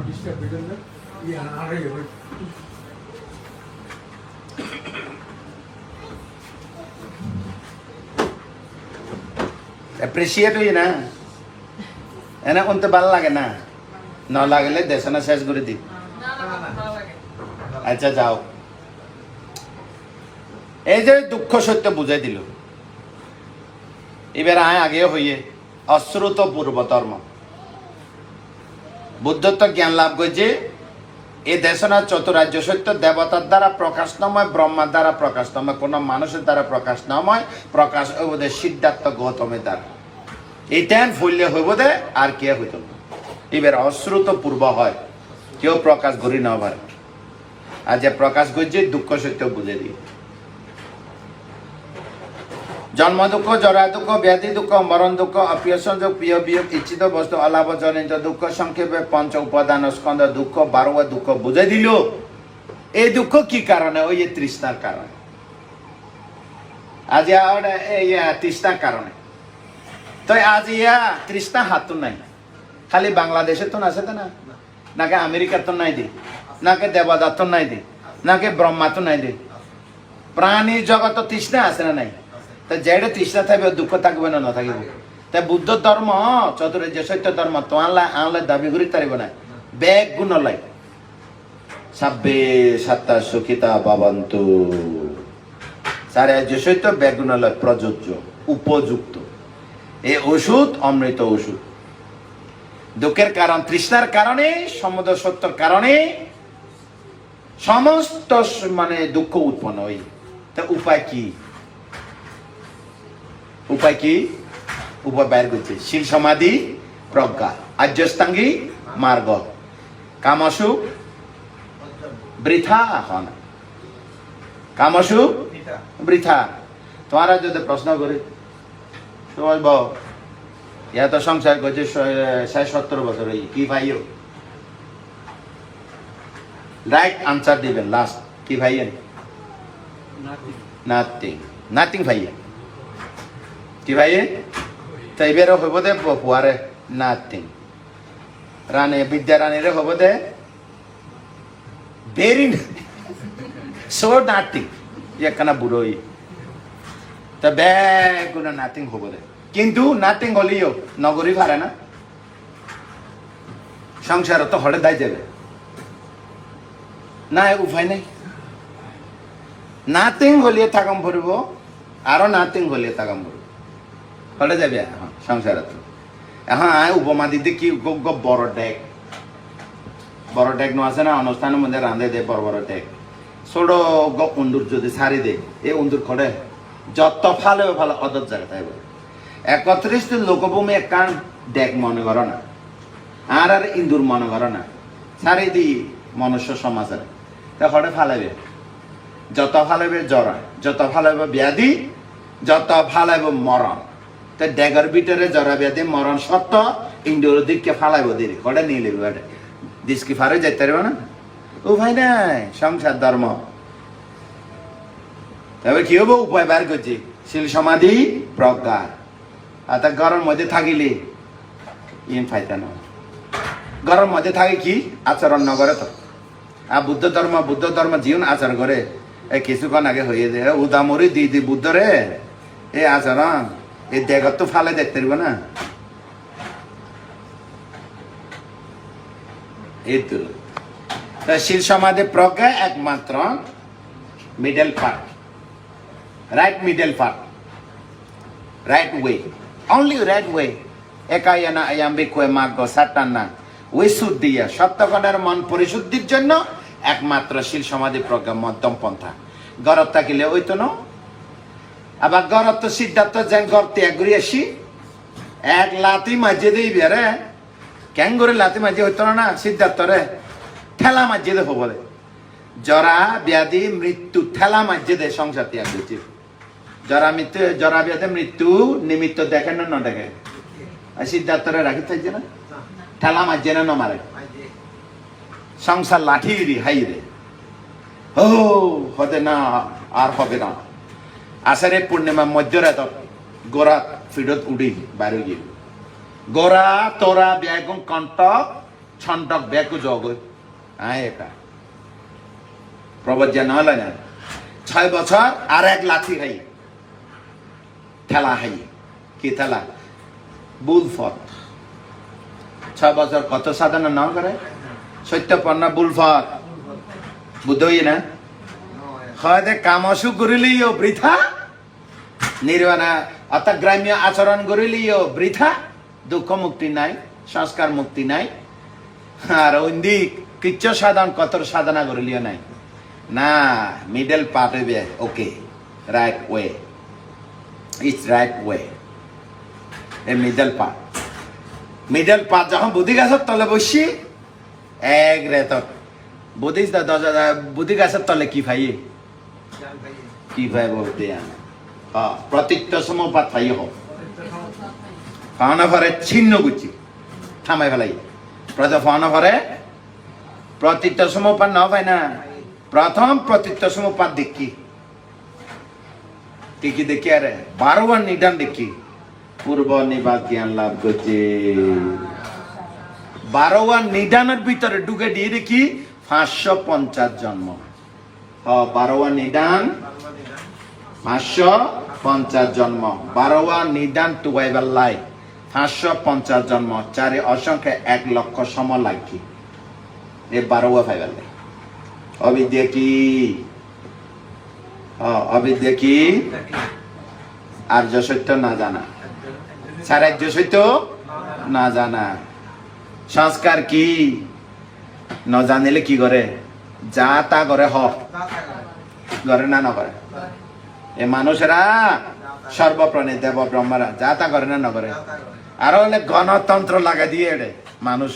ডিস্টার্ব বেটার না আরে অ্যাপ্রিসিয়েট হই না এনে কোনতে ভালো লাগে না না লাগলে দেশনা শেষ করে দি আচ্ছা যাও এই যে দুঃখ সত্য বুঝাই দিল এবার আগে হইয়ে অশ্রুত পূর্ব ধর্ম বুদ্ধত্ব জ্ঞান লাভ করছে এই দেশনা চতুরাজ্য সত্য দেবতার দ্বারা প্রকাশ নময় ব্রহ্মার দ্বারা প্রকাশ নময় কোন মানুষের দ্বারা প্রকাশ নময় প্রকাশ হইব দে সিদ্ধার্থ গৌতমের দ্বারা এইটান ফুললে হইব দে আর কে হইত না এবার অশ্রুত পূর্ব হয় কেউ প্রকাশ করি না পারে আর যে প্রকাশ করছে দুঃখ সত্য বুঝে দিয়ে জন্ম দুঃখ জরা দুঃখ ব্যাধি দুঃখ মরণ দুঃখ অপ্রিয় সংযোগ প্রিয় বিয়োগ ইচ্ছিত বস্তু অলাভজনিত দুঃখ সংক্ষেপে পঞ্চ উপাদান স্কন্ধ দুঃখ 12 দুঃখ বুঝাই দিল এই দুঃখ কি কারণে ওই তৃষ্ণার কারণে আজ তৃষ্ণার কারণে তো আজ তৃষ্ণা হাত তো নাই খালি বাংলাদেশে তো আছে না নাকি আমেরিকার তো নাই দি নাকি দেবদার তো নাই দি নাকি ব্রহ্মা তো নাই দি প্রাণী জগত তৃষ্ণা আছে না নাই তা যেটা তৃষ্ণা থাকবে দুঃখ থাকবে না থাকিব তাই বুদ্ধ ধর্ম চতুরাজ্য সত্য ধর্ম তো আনলে দাবি করি তারিব না ব্যাগ গুণ লাই সাব্বে সাত্তা সুখিতা বাবন্তু চারাজ্য সত্য ব্যাগ গুণ লয় প্রযোজ্য উপযুক্ত এই ওষুধ অমৃত ওষুধ দুঃখের কারণ তৃষ্ণার কারণে সমুদ্র সত্যর কারণে সমস্ত মানে দুঃখ উৎপন্ন হয় তা উপায় কি উপায় বাইর করছে শিল সমাধি প্রজ্ঞা আর্যস্তাঙ্গী মার্গ কামসু বৃথা হন কামসু বৃথা তোমারা যদি প্রশ্ন করে তো বলব ইয়া তো সংসার করছে 60-70 বছর কি ভাইও রাইট আনসার দিবেন লাস্ট কি ভাইয়েন নাথিং ভাইয়া কি ভাই তাই বেরো হইব দে পুয়ারে নাথিং রানী বিদ্যা রানীরে হইব দে ভেরি সো নাথিং একখানা বুড়োই তা বেগুনা নাথিং হইব দে কিন্তু নাথিং হলিও নগরী ভাড়ে না সংসার তো হড়ে দায় যাবে না উপায় নাই নাথিং হলিয়ে থাকাম ভরব আরো নাথিং হলিয়ে থাকাম ভরব হলে যাবে সংসার এখন উপমা দিতে কি বড় ডেক নো আছে না অনুষ্ঠানের মধ্যে রাঁধে দে বড় ডেক ছোট উন্দুর যদি ছাড়ি দে এই উন্দুর খড়ে যত ভালো ভালো অদর জায়গা তাই বলে 31 লোকভূমি একখান ডেক মনে করো না আর ইন্দুর মনে করো না ছাড়ি দি মনুষ্য সমাজের তা খড়ে ফালাইবে যত ফালাইবে জরা যত ফালাইবে ব্যাধি যত ফালাইবে মরণ তা ড্যাগর ভিতরে জরা ব্যাধি মরণ সত্য ইন্দুর দিককে ফালাইব দিদি খড়ে নিয়ে লিখবে দিসকি ফারে যাইতে পারবে না ও ভাই নাই সংসার ধর্ম তবে কি হবো উপায় বার করছি শিল সমাধি প্রজ্ঞা আর ঘরের মধ্যে থাকিলে ইন ফাইতা না ঘরের মধ্যে থাকে কি আচরণ নগরে তো আর বুদ্ধ ধর্ম জীবন আচরণ করে এই কিছুক্ষণ আগে হয়ে যায় উদামরি দি বুদ্ধ রে এই আচরণ এই দেগত তো ফালে দেখতে পারবো না এই তো শিল সমাধি প্রজ্ঞা একমাত্র middle part right middle part right way only right way ekayana ayambikwe margo satana উইশুদ্ধিয়া সত্যগণের মন পরিশুদ্ধির জন্য একমাত্র শিল সমাধি প্রজ্ঞা মধ্যম পন্থা গরত থাকিলে ওই তো ন আবার গরত তো সিদ্ধার্থ যেন গর ত্যাগ করি আসি এক লাতি মাঝে দিই বেরে কেন করে লাতি মাঝে হইতো না সিদ্ধার্থ রে ঠেলা মাঝে দেখো বলে জরা ব্যাধি মৃত্যু ঠেলা মাঝে দে সংসার ত্যাগ করছি জরা ব্যাধি মৃত্যু নিমিত্ত দেখে না দেখে সিদ্ধার্থরে রাখি থাকছে না ঠেলা মাঝে না মারে সংসার লাঠি রে হাই রে ও হতে না আর হবে না আষাঢ়ে পূর্ণিমা মধ্যরাত গোড়া ফিডত উড়ি বাইরে গিয়ে গোড়া তোরা ব্যাগুন কণ্টক ছন্টক ব্যাগু জগ আয় একা প্রবজ্ঞা না হলে না 6 বছর আর এক লাঠি হাই ঠেলা হাই কি ঠেলা বুলফত 6 বছর কত সাধনা না করে সত্যপন্না বুলফত বুদ্ধ হইয়ে না হয়তো কামসু করিলিও বৃথা নির্বাণা অর্থাৎ গ্রাম্য আচরণ করিলিও বৃথা দুঃখ মুক্তি নাই সংস্কার মুক্তি নাই আর ঐন্দিক কিচ্ছ সাধন কত সাধনা করিলিও নাই না মিডল পার্ট হইবে okay right way it's right way A middle part যখন বুদ্ধি গাছের তলে বসি এক রে তো বুদ্ধি গাছের তলে কি ভাই কি ভাই বলতে প্রতীক্ত সমপাত ভাই হোক ফাওনা ভরে ছিন্ন গুচি থামাই ফেলাই ফাওনা ভরে প্রতীক্ত সমপাত না ভাই না প্রথম প্রতীক্ত সমপাত দেখি দেখি আরে 12 নিদান দেখি পূর্ব নিবাস জ্ঞান লাভ করছে 12 নিদানের ভিতরে ঢুকে দিয়ে দেখি 550 জন্ম 12 নিদান 550 জন্ম 12 নিদান টুবাইবার লাই 550 জন্ম 4 অসংখ্য 1 লক্ষ সম লাগি এ 12 ফাইবার লাই অবিদ্যা কি আর্য সত্য না জানা সারাজ্য সত্য না জানা সংস্কার কি ন জানিলে কি করে যা তা করে করে না করে এ মানুষেরা সর্বপ্রাণী দেব ব্রহ্মারা যা তা করে না করে আর হলে গণতন্ত্র লাগা দিয়ে এড়ে মানুষ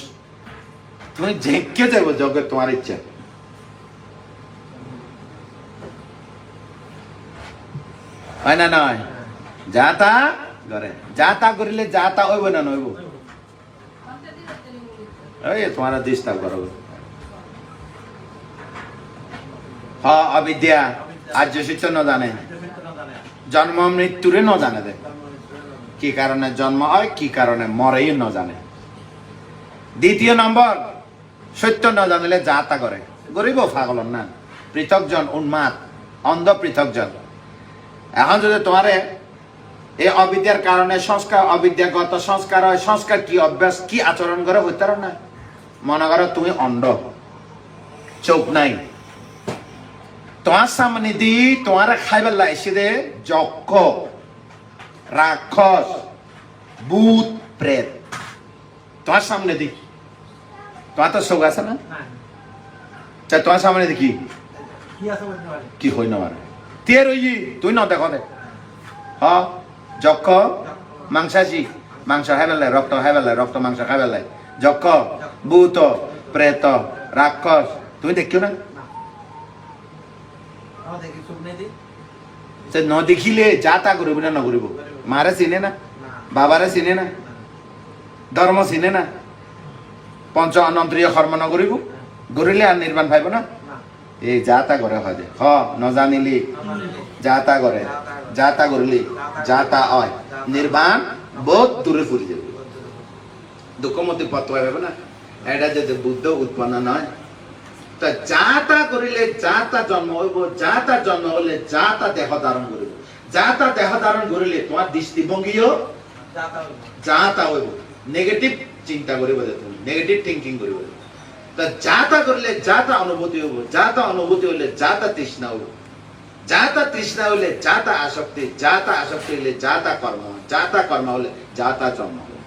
তুমি ঝেঁকে যাবো জগৎ তোমার ইচ্ছা হয় না নয় যা তা করে যা তা করিলে যা তা হইব না নইব এই তোমার দিস্তা করো অবিদ্যা আর্য শিষ্য ন জানে জন্ম মৃত্যুরে ন জানে দে কি কারণে জন্ম হয় কি কারণে মরেই ন জানে দ্বিতীয় নম্বর সত্য ন জানিলে যা তা করে গরিব পাগল না পৃথকজন উন্মাদ অন্ধ পৃথকজন এখন যদি তোমারে এই অবিদ্যার কারণে সংস্কার অবিদ্যাগত সংস্কার হয় সংস্কার কি অভ্যাস কি আচরণ করে হইতে না মনে করো তুমি অন্ধ চোখ নাই তোমার সামনে দি তোমার খাইবার লাইছে দে যক্ষ রাক্ষস ভূত প্রেত তোমার সামনে দি তোমার তো চোখ আছে না তোমার সামনে দেখি কি হই না মারে তে রই তুই ন দেখো দে যক্ষ মাংসাশী মাংস খাইবেলাই রক্ত খাইবেলাই রক্ত মাংস খাইবেলাই যক্ষ ভূত প্রেত রাক্ষস তুমি দেখিও না ন দেখিলে যা তা করিব না নকরিব মারে চিনে না বাবারে চিনে না ধর্ম চিনে না পঞ্চ অনন্ত্রীয় কর্ম নকরিব গরিলে আর নির্বাণ পাইব না এই যাতা করে হয় হ নজানিলি যাতা করে যাতা করলি যাতা হয় নির্বাণ বহুত দূরে ফুরি যাবে দুঃখ মধ্যে পত্র হবে না এটা যদি বুদ্ধ উৎপন্ন নয় তা যাতা করিলে যাতা জন্ম হইব যাতা জন্ম হলে যাতা দেহ ধারণ করিব যাতা দেহ ধারণ করিলে তোমার দৃষ্টিভঙ্গিও যাতা হইব নেগেটিভ চিন্তা করিব তুমি নেগেটিভ থিঙ্কিং করিব তা যাতা করলে যাতা অনুভূতি হইব যাতা অনুভূতি হইলে যাতা তৃষ্ণা হইব যাতা তৃষ্ণা হইলে যাতা আসক্তি হইলে যাতা কর্ম হলে যাতা জন্ম হইব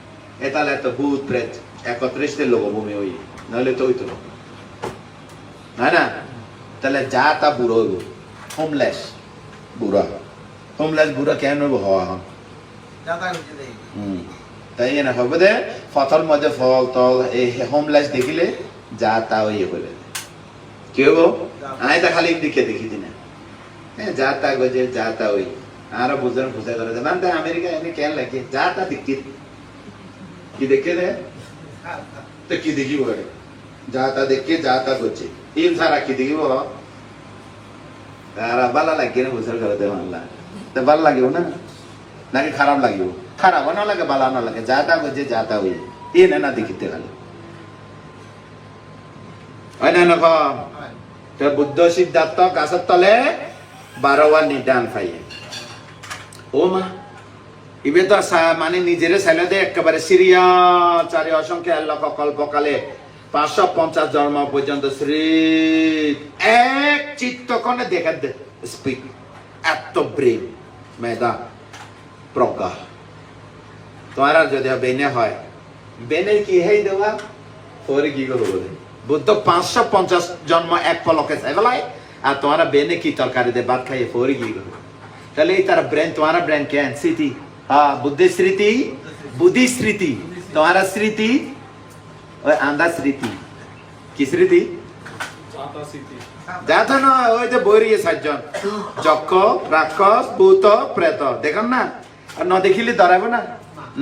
এতালে তো ভূত প্রেত একত্রিশে লোকভূমি হই নাহলে তো হইতো না তাহলে যাতা বুড়ো হইব হোমলেস বুড়া কেন হইব হওয়া হন তাই না হবে দে ফথল মধ্যে ফল তল এই হোমলেস দেখিলে যাতা ইয়ে হইবে কি হইব আমি তা খালি দিকে দেখি দিনা হ্যাঁ যাতা গজে যাতা ওই আর বুঝার বুঝা করে দেন তা আমেরিকা এনে কেন লাগে যাতা দেখি কি দেখে দে তো কি দেখিব যাতা দেখে যাতা গজে তিন সারা কি দেখিব আর ভালো লাগে না বুঝার করে দেব আল্লাহ তো ভালো লাগিব না নাকি খারাপ লাগিব খারাপ না লাগে ভালো না লাগে যাতা গজে যাতা ওই এই না দেখিতে খালি হয় না নখ তো বুদ্ধ সিদ্ধার্থ গাছের তলে 12 নিদান পাইয়ে ও মা ইবে তো মানে নিজের ছেলে দে একেবারে সিরিয়া চারি অসংখ্য লক্ষ কল্পকালে 550 জন্ম পর্যন্ত শ্রী এক চিত্তকণে দেখা দে স্পিক এত ব্রেন মেধা প্রজ্ঞা তোমার যদি বেনে হয় বেনে কি হেই দেওয়া পরে কি করবো বুদ্ধ 550 জন্ম এক পলকে চাইবেলায় আর তোমার বেনে কি তরকারি দে ভাত খাইয়ে পরে কি করবো তাহলে এই তার ব্রেন তোমার ব্রেন কেন স্মৃতি হ্যাঁ বুদ্ধি স্মৃতি তোমার স্মৃতি ওই আন্দা স্মৃতি কি স্মৃতি যাতা নয় ওই যে বইরিয়ে 7 জন যক্ষ রাক্ষস ভূত প্রেত দেখেন না আর ন দেখিলে দাঁড়াবে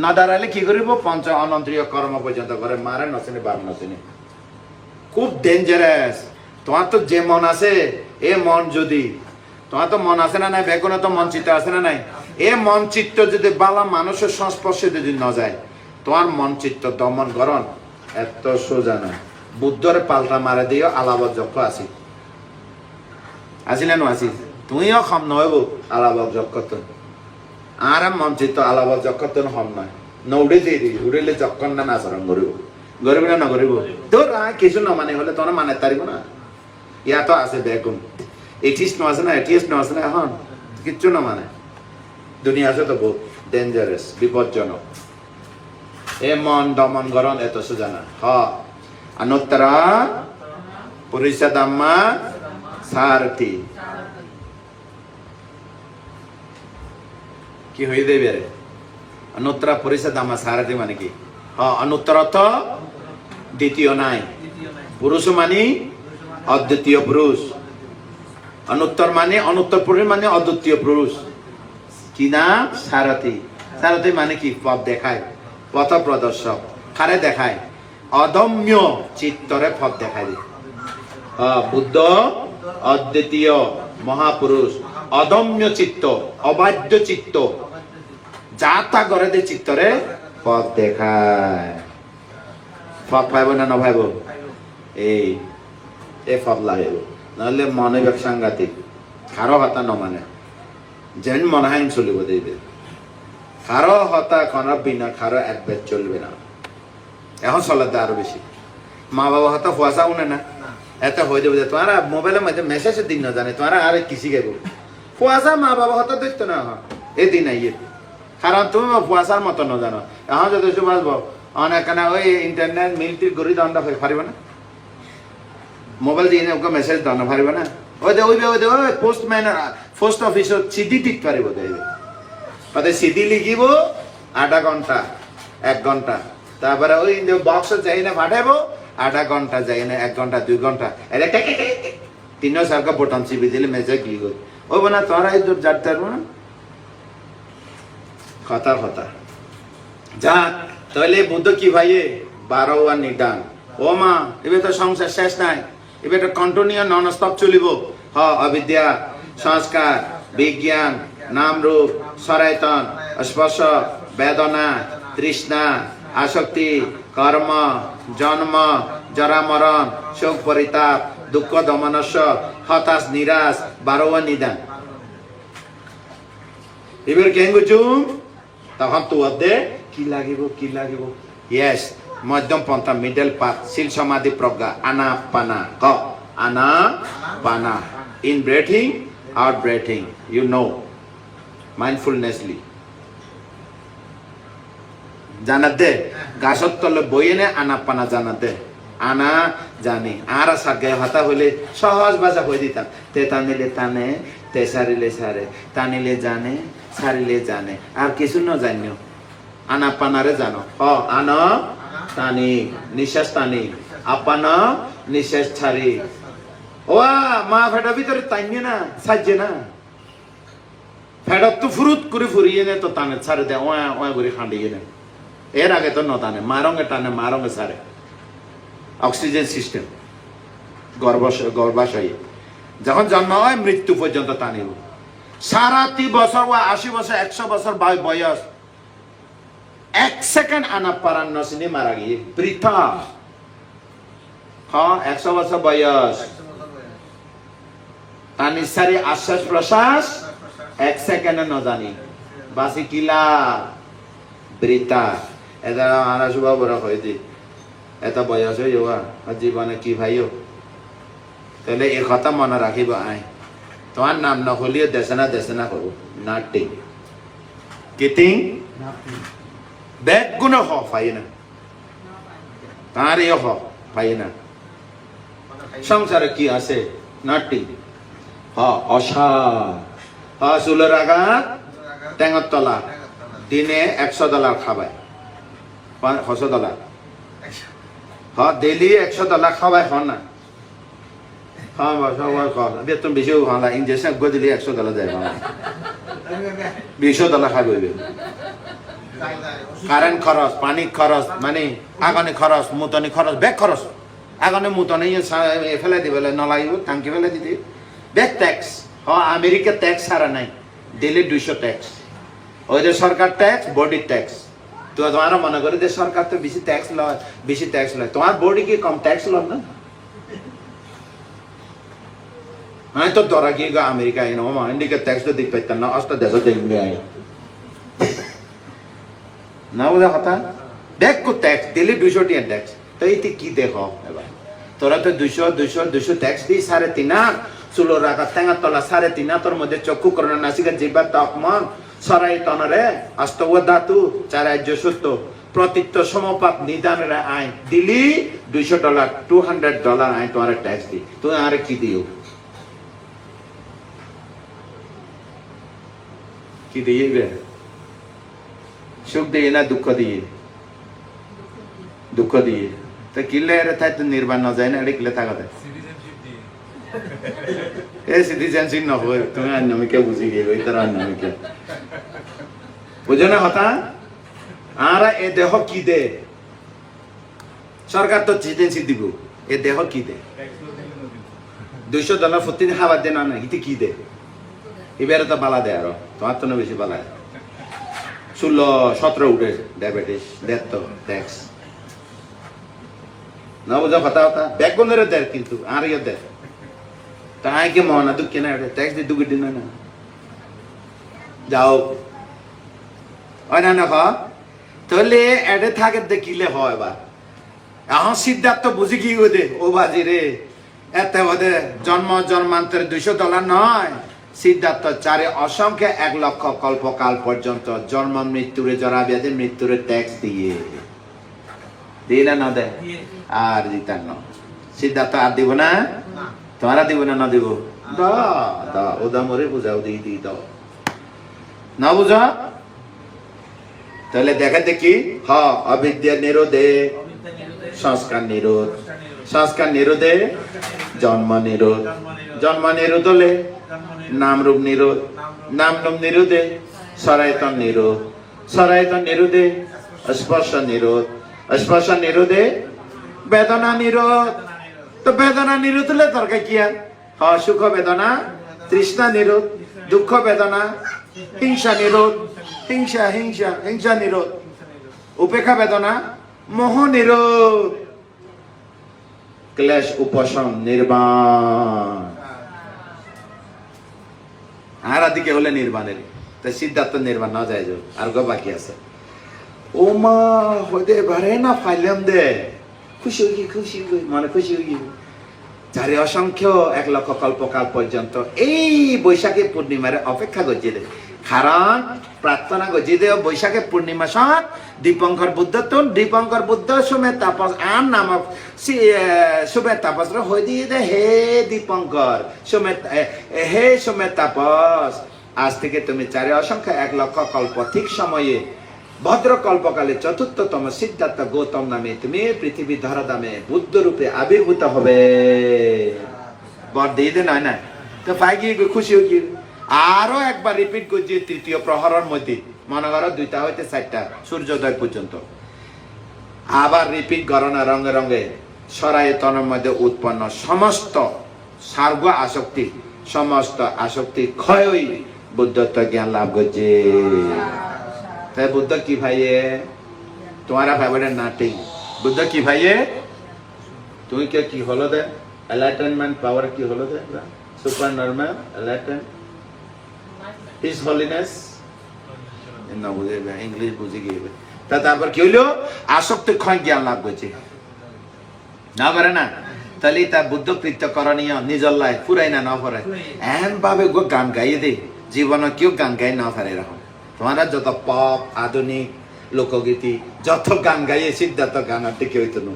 না দাঁড়ালে কি করিব পঞ্চ অনন্ত্রীয় কর্ম পর্যন্ত করে মারে নচিনি বার নচিনি খুব ডেঞ্জারাস তোমার তো যে মন আছে এ মন যদি তোমার তো মন আছে না নাই বেগুনে তো মন চিত্ত আছে না নাই এ মন চিত্ত যদি বালা মানুষের সংস্পর্শে যদি ন যায় তোমার মন চিত্ত দমন করন এত সোজা না বুদ্ধরে পাল্টা মারে দিও আলাবত যক্ষ আসিলে নো আসি তুমিও কম নহব আলাবত যক্ষ আর মন চিত্ত আলাবত যক্ষ হম নয় নৌড়ে দিয়ে দিবি উড়িলে যক্ষণ না আচরণ করিব গরিব না নগরিব তোর কিছু ন মানে হলে তোমার মানে তারিব না ইয়া তো আছে বেগুন এটিস্ট আছে না এখন কিচ্ছু না মানে দুনিয়া আছে তো বহুত ডেঞ্জারাস বিপজ্জনক এ মন দমন গরণ এত সোজা না অনুত্তরা পরিষদাম্মা সারথি কি হয়ে দেবে রে অনুত্তরা পরিষদাম্মা সারথি মানে কি অনুত্তর অর্থ দ্বিতীয় নাই পুরুষ মানে অদ্বিতীয় পুরুষ অনুত্তর পুরুষ মানে অদ্বিতীয় পুরুষ কি না সারথি মানে কি পথ দেখায় পথ প্রদর্শক কারে দেখায় অদম্য চিত্তরে পথ দেখায় বুদ্ধ অদ্বিতীয় মহাপুরুষ অদম্য চিত্ত অবাধ্য চিত্ত যাতা করে দে চিত্তরে পথ দেখায় পথ পাইব না ভাইব এই পথ লাগিব নহলে মনে সাংঘাতিক কারো হতা নমানে যেন মনে হয় চলিব দেবে কারো হতা খারাপ বিনা কারো একবার চলবে না এখন চলাতে আরো বেশি মা বাবা হতা ফুয়াশা উনে না এত হয়ে যাবে তোমার মোবাইলের মধ্যে মেসেজের দিন না জানে তোমার আর কিসি গাইব ফুয়াশা মা বাবা হতা দেখতো না এই দিন আইয়ে কারণ তুমি ফুয়াশার মতো ন জানো এখন যদি বাঁচব অনেক ওই ইন্টারনেট মিলিটারি গড়ি দণ্ডা পারিব না মোবাইল দিয়ে ওকে মেসেজ দণ্ড পারিব না ওই পোস্টম্যান পোস্ট অফিসত চিঠি টিক পারিব দেবে তাতে চিঠি লিখিব 8 ঘন্টা 1 ঘন্টা তারপরে ওই বক্স যাই না পাঠাবো 8 ঘন্টা যাই না 1 ঘন্টা 2 ঘন্টা এটা 3 সালকা বটন চিপি দিলে মেসেজ ক্লিক হয় ওই না তোরা এই দূর যাতে পারবো না কথা যা তাহলে বুদ্ধ কি ভাইয়ে 12 নিদান ও মা এবার তো সংসার শেষ নাই এবার কন্টিনিউ নন স্টপ চলিব অবিদ্যা সংস্কার বিজ্ঞান নাম রূপ সনাতন স্পর্শ বেদনা তৃষ্ণা আসক্তি কর্ম জন্ম জরা মরণ শোক পরিতাপ দুঃখ দমনস্য হতাশ নিরাশ বারোয়া নিদান এবার কেন গুজুম তখন তো দে কি লাগিব ইয়েস মধ্যম পন্থা মিডল পাথ শিল সমাধি প্রজ্ঞা আনা পানা ক আনা পানা in breathing out breathing you know mindfulnessly জানাতে গাছত তলে বইয়ে নে আনা পানা জানাতে আনা জানি আর সাগে হতা হলে সহজ ভাষা হয়ে দিতাম তে টানিলে টানে তে সারিলে সারে টানিলে জানে সারিলে জানে আর কিছু ন জানিও আনা পানারে জানো আনা টানি নিঃশ্বাস টানি আপানা নিঃশ্বাস ছাড়ি ও মা ফেটার ভিতরে টাইনে না সাজে না ফেডত তো ফুরুত করে ফুরিয়ে নে তো টানে ছাড়ে দেয় ওয়া ওয়া করে খান্ডিয়ে নে এর আগে তো ন টানে মারঙ্গে টানে মারঙ্গে ছাড়ে অক্সিজেন সিস্টেম গর্ভাশয়ে যখন জন্ম হয় মৃত্যু পর্যন্ত টানিব সারা 30 বছর বা 80 বছর 100 বছর বয়স 1 সেকেন্ড আনা পারান নসিনে মারা গিয়ে বৃথা 100 বছর বয়স টানি সারি আশ্বাস প্রশ্বাস 1 সেকেন্ডে ন জানি বাসি কিলা বৃথা এটা আনা শুভ বড় হয়েছে এত বয়স হয়ে যাওয়া জীবনে কি ভাইও তাহলে এই কথা মনে রাখিব আই তোমার নাম নহলিও দেশনা করো নাটিং কিটিং ব্যাগ গুণ হ পাই না তার হ পাই না সংসারে কি আছে নাটিং অসা চুলের আঘাত টেঙর তলা দিনে $100 খাবায় $100 ডেইলি $100 খাবাই না বেতন বেশি ভালো ইঞ্জেকশন করে দিলে $100 দেয় $200 খাবে কারেন্ট খরচ পানি খরচ মানে আগুনে খরচ মুতনি খরচ ব্যাগ খরচ আগুনে মুতনি ফেলে দিবে নলাগিব টাঙ্কি ফেলে দিতে ব্যাগ ট্যাক্স আমেরিকা ট্যাক্স সারা নাই ডেইলি 200 ট্যাক্স ওই যে সরকার ট্যাক্স বডি ট্যাক্স তো তোমার মনে করে যে সরকার তো বেশি ট্যাক্স লয় তোমার বডি কি কম ট্যাক্স লয় না আমি তো ধরা গিয়ে আমেরিকা আইন ইন্ডিকা ট্যাক্স তো দিতে পারতাম না অষ্ট দেশ ইন্ডিয়া আইন না বোঝা কথা দেখ কো ট্যাক্স দিলে 200 ট্যাক্স তো এইটি কি দেখো এবার তোরা তো 200 ট্যাক্স দিই 3.5 চুলো রাখা টেঙার তলা 3.5 তোর মধ্যে চক্ষু করোনা নাসিকা জিবা তাপমান সরাই তনরে আস্তব ধাতু চারাজ্য সত্য প্রতিত্ব সমপাত নিদানের আইন দিলি $200 $200 আইন তোমার ট্যাক্স দি তুই আর কি দিও কি দিয়ে সুখ দিয়ে না দুঃখ দিয়ে তো কিলে তাই তো নির্বাণ না যায় না এটা কিলে থাকা যায় সিটিজেনশিপ নহয় তুমি আন্নামিকে বুঝি গিয়ে ওই তার আন্নামিকে বুঝো না কথা আর এ দেহ কি দে সরকার তো সিটিজেনশিপ দিব এ দেহ কি দে $200 প্রতিদিন খাবার দে না ইতি কি দে এবারে তো বালা দেয় আরো তোমার তো বেশি বালা 16-17 উঠে ডায়াবেটিস দেখ তো ট্যাক্স না বুঝো কথা ব্যাগ বন্ধের দেয় কিন্তু আর ইয়ে দেয় তাই কি মনে দুঃখ না ট্যাক্স দিয়ে দুঃখ দিন না যাও ওই না তাহলে এডে থাকে দেখিলে হয় এবার এখন সিদ্ধার্থ বুঝি কি দে ও বাজি রে এতে বোধে জন্মান্তরে $200 নয় সিদ্ধার্থ চারে অসংখ্য 1 লক্ষ কল্পকাল পর্যন্ত জন্ম মৃত্যুরে জরা ব্যাধি মৃত্যুরে ট্যাক্স দিয়ে না দেয় আর দিতার ন সিদ্ধার্থ আর দিব না তোমারা দিব না দিব ওদা মরে বুঝাও দিই দাও না বুঝা তাহলে দেখা দেখি অবিদ্যা নিরোধে সংস্কার নিরোধে জন্ম নিরোধ হলে নাম রূপ নিরোধে সনাতন নিরোধে স্পর্শ নিরোধে বেদনা তো বেদনা নিরোধ হলে দরকার কি আর সুখ বেদনা তৃষ্ণা নিরোধ দুঃখ বেদনা হিংসা নিরোধ হিংসা হিংসা হিংসা নিরোধ উপেক্ষা বেদনা মোহ নিরোধ ক্লেশ উপশম নির্বাণ আর আদিকে হলে নির্বাণের তাই সিদ্ধার্থ নির্বাণ না যায় আর গো বাকি আছে ও মা হইতে পারে না ফাইলাম দে খুশি হই খুশি হই মানে খুশি হই চারি অসংখ্য 1 লক্ষ কল্পকাল পর্যন্ত এই বৈশাখী পূর্ণিমার অপেক্ষা করছে দে কারণ প্রার্থনা করছে দে বৈশাখী পূর্ণিমা সন দীপঙ্কর বুদ্ধ তো দীপঙ্কর বুদ্ধ সুমে তাপস আম নামক সুমে তাপস হয়ে দিয়ে দে হে দীপঙ্কর সুমে হে সুমে তাপস আজ থেকে তুমি চারি অসংখ্য 1 লক্ষ কল্প ঠিক সময়ে ভদ্র কল্পকালে চতুর্থতম সিদ্ধার্থ গৌতম নামে তুমি পৃথিবী ধরাধামে বুদ্ধ রূপে আবির্ভূত হবে বর দিয়ে দে নয় না তো পাই গিয়ে খুশি হয়ে আরো একবার রিপিট করছি তৃতীয় প্রহরের মধ্যে মনে করো 2টা হইতে 4টা সূর্যোদয় পর্যন্ত আবার রিপিট করো না রঙে রঙে সরায়তনের মধ্যে উৎপন্ন সমস্ত সার্গ আসক্তি সমস্ত আসক্তি ক্ষয়ই বুদ্ধত্ব জ্ঞান লাভ করছে তাই বুদ্ধ কি ভাইয়ে তোমারা ভাইবেন নাটিং বুদ্ধ কি ভাইয়ে তুমি কে কি হলো দে এলাইটেনমেন্ট পাওয়ার কি হলো দে সুপার নর্মাল এলাইটেন হিজ হোলিনেস না বুঝে ইংলিশ বুঝে গিয়ে তা তারপর কি হইলো আসক্তি ক্ষয় জ্ঞান লাভ করছে না পারে না তাহলে তা বুদ্ধ কৃত্য করণীয় নিজের লাই ফুরাই না পারে এমন ভাবে গো গান গাইয়ে দে জীবন কেউ গান গাই না পারে এরকম তোমারা যত পপ আধুনিক লোকগীতি যত গান গাইয়ে সিদ্ধার্থ গান আর টিকে হইতো না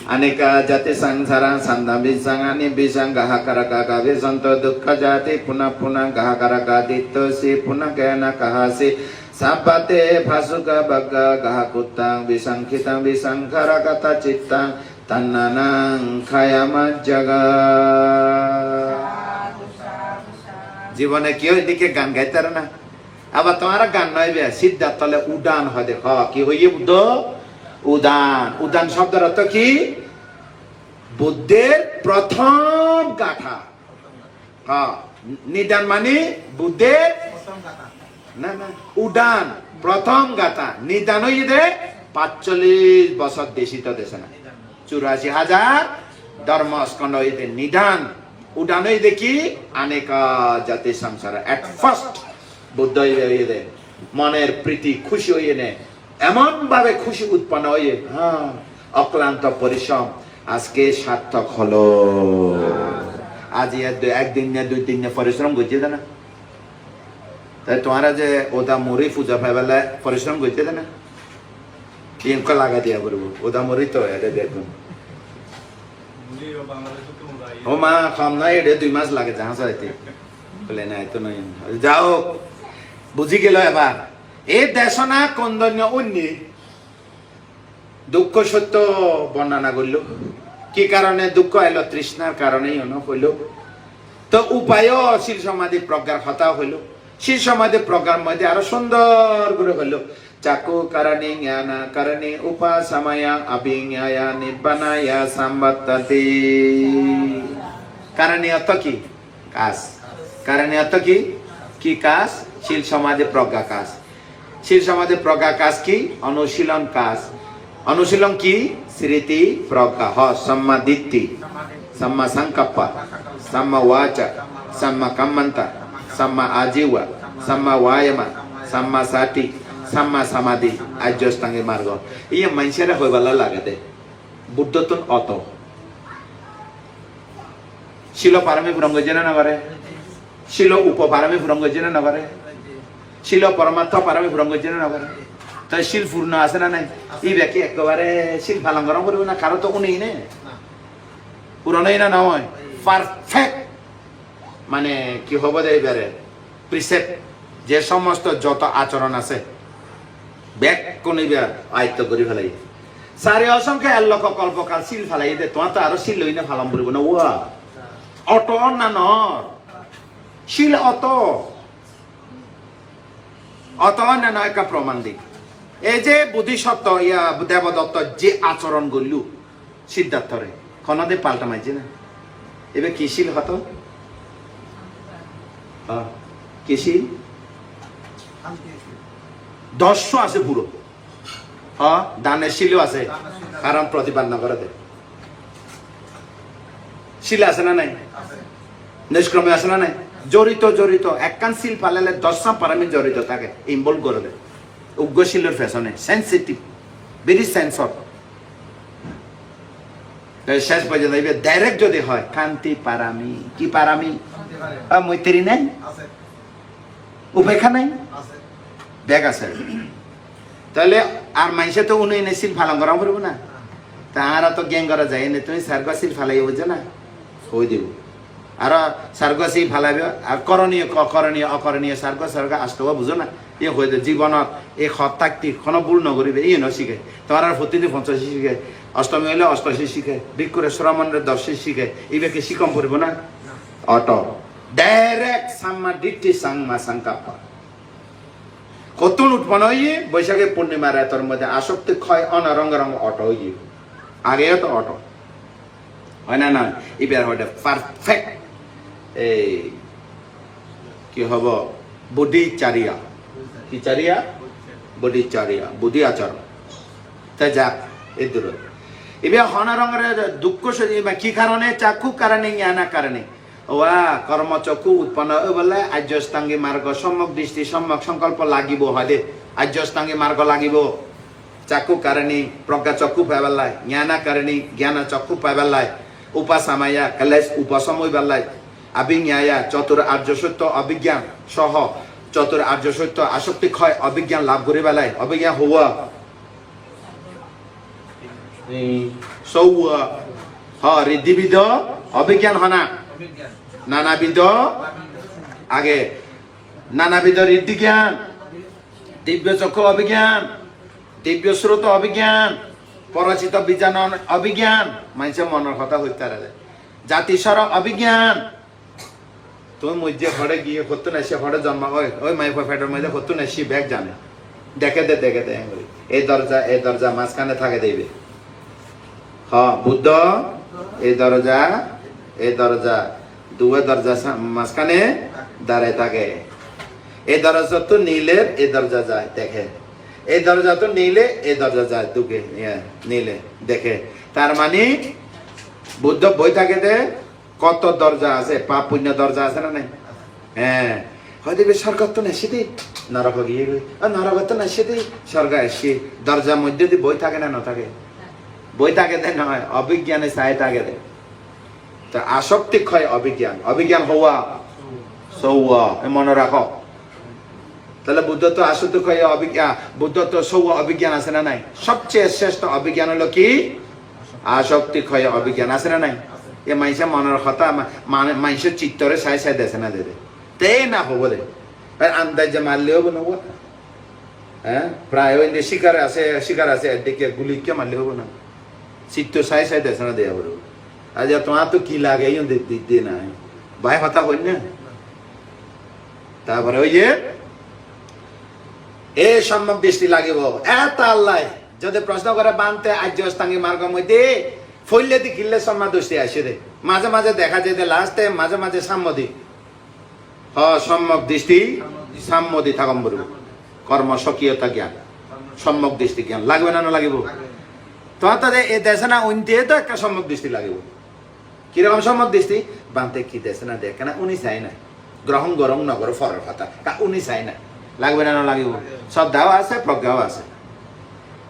अनेका जाति संसारा संधा विसंगानि विसंगः करका विसंत दुःख जाति पुनः पुनः गह करका दित्तोसि पुनः ज्ञान कहसि सापते भासुक बग गह कुत्तां विसंखितं विसंखर कथा चित्तां तन्ननं खयम जगा জীবনে কেউ এদিকে গান গাইতারে না আবার তোমার গান নয় সিদ্ধার্থ তলে উডান হয় দেখ কি হইয়ে বুদ্ধ উদান উদান শব্দের অর্থ কি বুদ্ধের প্রথম গাথা নিদান মানে বুদ্ধের না না উদান প্রথম গাথা নিদান হইয়ে দে 45 বছর দেশিত দেশে না 84,000 ধর্মস্কন্দ হইতে নিদান উদান হইয়ে দেখি অনেকা জাতি সংসার এট ফার্স্ট বুদ্ধ হইয়ে দে মনের প্রীতি খুশি হইয়ে নে এমন ভাবে খুশি উৎপন্ন হয়ে অক্লান্ত পরিশ্রম আজকে সার্থক হলো আজ একদিন না 2 দিন পরিশ্রম করছে না তাই তোমারা যে ওদা মুড়ি পূজা পাইবেলা পরিশ্রম করছে না ইনক লাগা দিয়া করবো ওদা মুড়ি তো এটা দেখুন ও মা কম নয় এটা 2 মাস লাগে জাহাজ হইতে বলে না এত নয় যাও বুঝি গেল এবার এই দেশনা কন্দন্য উন্নি দুঃখ সত্য বর্ণনা করল কি কারণে দুঃখ এলো তৃষ্ণার কারণেই হইল তো উপায় শিল সমাধি প্রজ্ঞার কথা হইল শিল সমাধি প্রজ্ঞার মধ্যে আরো সুন্দর করে হইল চাকু কারণে জ্ঞানা কারণে উপাসমায়া অভিজ্ঞায়া নিব্বানায়া সম্বত্ততি কারণে অর্থ কি কাজ কারণে অর্থ কি কি কাজ শিল সমাধি প্রজ্ঞা কাজ শিল সমাধি প্রজ্ঞা কাজ কি অনুশীলন কাজ অনুশীলন কি স্মৃতি প্রজ্ঞা সম্মা দিত্তি सम्मा संकप्प सम्मा वाच सम्मा कम्मंत सम्मा आजीव सम्मा वायम सम्मा साटी सम्मा समाधि आज्यष्टांगे मार्ग ये मनुष्यरा হইবালা লাগেতে বুদ্ধতন অত শিল পারমে ব্রহ্মজ্ঞান নগরে শিল উপপারমে ব্রহ্মজ্ঞান নগরে শিল পরমাত্মা পারমে ব্রহ্মজ্ঞান নগরে তো শিল পূর্ণ আছে না নাই এই ব্যক্তি একেবারে শিল ফালঙ্গরম করবে না কারো তো উনি নেই পুরনোই না নয় পারফেক্ট মানে কি হবে এবারে প্রিসেপ্ট যে সমস্ত যত আচরণ আছে ব্যাক কোনিবা আয়ত্ত করে ফেলাই সারে অসংখ্য 1 লক্ষ কল্পকাল শিল ফেলাই দে তোমার তো আরো শিল লই না ফালাম পড়ব না ওয়া অত না ন শিল অত না নয় কা প্রমাণ দিক এই যে বুদ্ধিসত্ত্ব ইয়া দেবদত্ত যে আচরণ করলু সিদ্ধার্থরে খনদে পাল্টা মাইছে না এবে কিশিল হত কিশিল 10 আছে পুরো দানের শিলও আছে কারণ প্রতিবাদ না করে দেয় শিল আছে না নাই নিষ্ক্রমে আছে না নাই জড়িত একখান শিল পালালে 10টা পারামি জড়িত থাকে ইনভলভ করে দেয় উগ্রশীলের ফ্যাশনে সেন্সিটিভ ভেরি সেন্সর শেষ পর্যন্ত ডাইরেক্ট যদি হয় কান্তি পারামি কি পারামি মৈত্রী নাই উপেক্ষা নাই ব্যাগ আছে তাহলে আর মানুষে তো উনি এনে সিল ফালন করা করবো না তাহারা তো গ্যাং করা যায় না তুমি সার্গ সিল ফালাই বুঝছো না হয়ে দিব আর সার্গ সিল ফালাবে আর করণীয় অকরণীয় সার্গ আসতে বুঝো না এ হয়ে যায় জীবনত এই সত্যাক্তি কোনো ভুল নকরিবে এই ন শিখে তোমার আর প্রতিদিন 85 শিখে অষ্টমী হলে 88 শিখে বিক্ষুরে শ্রমণের 10 শিখে এইভাবে শিকম পড়ব না অটো ডাইরেক্ট সাম্মা ডিটি সাংমা সংকাপা কতুন উৎপন্ন হয়ে বৈশাখে পূর্ণিমা রাতের মধ্যে আসক্তি ক্ষয় অনরঙ্গ রঙ অটো হয়ে আগেও তো অটো হয় না না এবার হয় পারফেক্ট এই কি হব বুদ্ধিচারিয়া কি চারিয়া বুদ্ধিচারিয়া বুদ্ধি আচরণ তাই যাক এই দূর এবার হনরঙ্গের দুঃখ কি কারণে চাক্ষু কারণে জ্ঞানা কারণে ওয়া কর্মচক্ষু উৎপন্ন বলে আর্যস্তাঙ্গী মার্গ সম্যক দৃষ্টি সম্যক সংকল্প লাগিব হয় আর্যস্তাঙ্গী মার্গ লাগিব চাক্ষু কারণী প্রজ্ঞা চক্ষু পাইবেলায় জ্ঞানা কারণী জ্ঞান চক্ষু পাইবেলায় উপাসামায়া কলেজ উপশম হইবেলায় আবিজ্ঞায়া চতুর আর্য সত্য অভিজ্ঞান সহ চতুর আর্য সত্য আসক্তি ক্ষয় অভিজ্ঞান লাভ করি বেলায় অভিজ্ঞান হওয়া সৌ ঋদ্ধিবিদ অভিজ্ঞান হনা নানাবিধ আগে নানাবিধ ঋদ্ধি জ্ঞান দিব্য চক্ষু অভিজ্ঞান দিব্য স্রোত অভিজ্ঞান পরচিত বিজানন অভিজ্ঞান মানুষের মনের কথা হইতে পারে জাতিস্বর অভিজ্ঞান তুমি মধ্যে ঘরে গিয়ে হতো না সে ঘরে জন্ম ওই মাই ফেটের মধ্যে হতো না সে ব্যাগ জানে দেখে দে এই দরজা মাঝখানে থাকে দেবে বুদ্ধ এই দরজা দুয়ে দরজা মাঝখানে দাঁড়ায় থাকে এই দরজা তো নীলের এই দরজা যায় দেখে এই দরজা তো নীলে এই দরজা যায় দুকে নীলে দেখে তার মানে বুদ্ধ বই থাকে দে কত দরজা আছে পাপ পুণ্য দরজা আছে না নাই হ্যাঁ হয়তো স্বর্গ তো নেছি দি নরক গিয়ে নরক তো নেছি দি স্বর্গ এসছি দরজার মধ্যে দিয়ে বই থাকে না না থাকে বই থাকে দে নয় অভিজ্ঞানে চাই থাকে দে আসক্তি ক্ষয় অভিজ্ঞান হওয়া সৌয়া মনে রাখো তাহলে বুদ্ধ তো আসক্তি ক্ষয় অভিজ্ঞান বুদ্ধ তো সৌয়া অভিজ্ঞান আছে না নাই সবচেয়ে শ্রেষ্ঠ অভিজ্ঞান হলো কি আসক্তি ক্ষয় অভিজ্ঞান আছে না নাই এ মাইসা মনের কথা মাইসের চিত্তরে সাই দেশে না দে তে না হবো দে আন্দাজে মারলেও হবো হ্যাঁ প্রায় শিকার আছে এদিকে গুলি কে মারলে হবো না চিত্ত সাই দেশে না দেয়া বলবো আজ তোমার তো কি লাগে দিতে না ভাই কথা হই না তারপরে ওই যে এ সম্যক দৃষ্টি লাগিব এত আল্লাহ যদি প্রশ্ন করে বানতে আর্যস্তাঙ্গী মার্গ মধ্যে ফইলে দি কিল্লে সম্যক দৃষ্টি আসে দে মাঝে মাঝে দেখা যায় যে লাস্টে মাঝে মাঝে সাম্যদি সম্যক দৃষ্টি সাম্যদি থাকম বলব কর্ম স্বকীয়তা জ্ঞান সম্যক দৃষ্টি জ্ঞান লাগবে না লাগিব তোমার তো এই দেশে না উনতে তো একটা সম্যক দৃষ্টি লাগিব কিরকম সম্যক দৃষ্টি বানতে কি দেশে না দেখে না উনি চাই না গ্রহণ গরম নগর ফরের কথা উনি চাই না লাগবে না লাগিব শ্রদ্ধাও আছে প্রজ্ঞাও আছে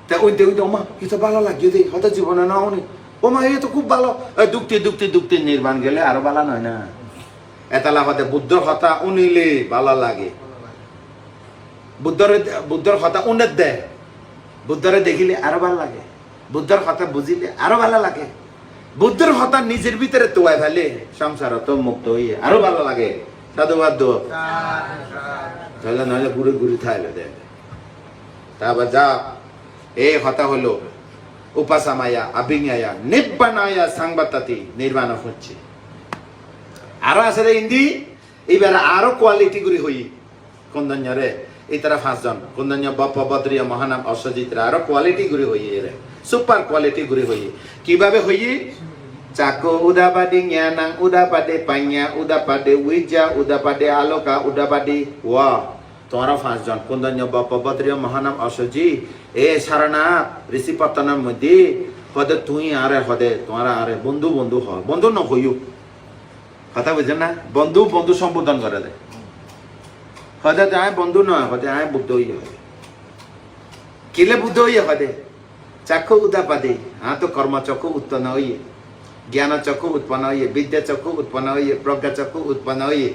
তা উনতে ওমা কি তো ভালো লাগিয়ে দেই হয়তো জীবনে না উনি ওমা এই তো খুব ভালো দুক্তি নির্বাণ গেলে আরো ভালো নয় না এতলা হতে বুদ্ধর কথা উনিলে ভালো লাগে বুদ্ধর কথা উন্নত দেয় বুদ্ধরে দেখিলে আরো ভালো লাগে বুদ্ধর কথা বুঝিলে আরো ভালো লাগে বুদ্ধর কথা নিজের ভিতরে তোয়াই ফেলে সংসার তো মুক্ত হইয়ে আরো ভালো লাগে সাধুবাদ তাহলে নইলে ঘুরে থাকলে দেখ তারপর যা এই কথা হলো উপাসামায়া অভিজ্ঞায়া নিব্বানায়া সাংবাতাতি নির্বাণ হচ্ছে আরো আছে রে হিন্দি এবার আরো কোয়ালিটি গুলি হই কন্দন্যরে এই তারা 5 জন কন্দন্য বপ বদ্রিয়া মহানাম অসজিতরা আরো কোয়ালিটি গুলি হই রে সুপার কোয়ালিটি গুলি হই কিভাবে হই Cako udah pada nyanang, udah pada panya, udah pada wija, udah pada aloka, udah pada wah. Tuara fasjon, pundannya Bapak Badriya Mahanam Asoji, sarana Risi Patana Mudi, pada tuhi are hode, tuara are bondu bondu ho, bondu no hoyu. Kata bukan na, bondu bondu sambudan kara de. Kata tu ay bondu no, kata ay buddho iya. Kile buddho iya kade. Cako udah pada, to karma cako uttana iya. জ্ঞান চক্ষু উৎপন্ন হয়ে বিদ্যা চক্ষু উৎপন্ন হয়ে প্রজ্ঞা চক্ষু উৎপন্ন হয়ে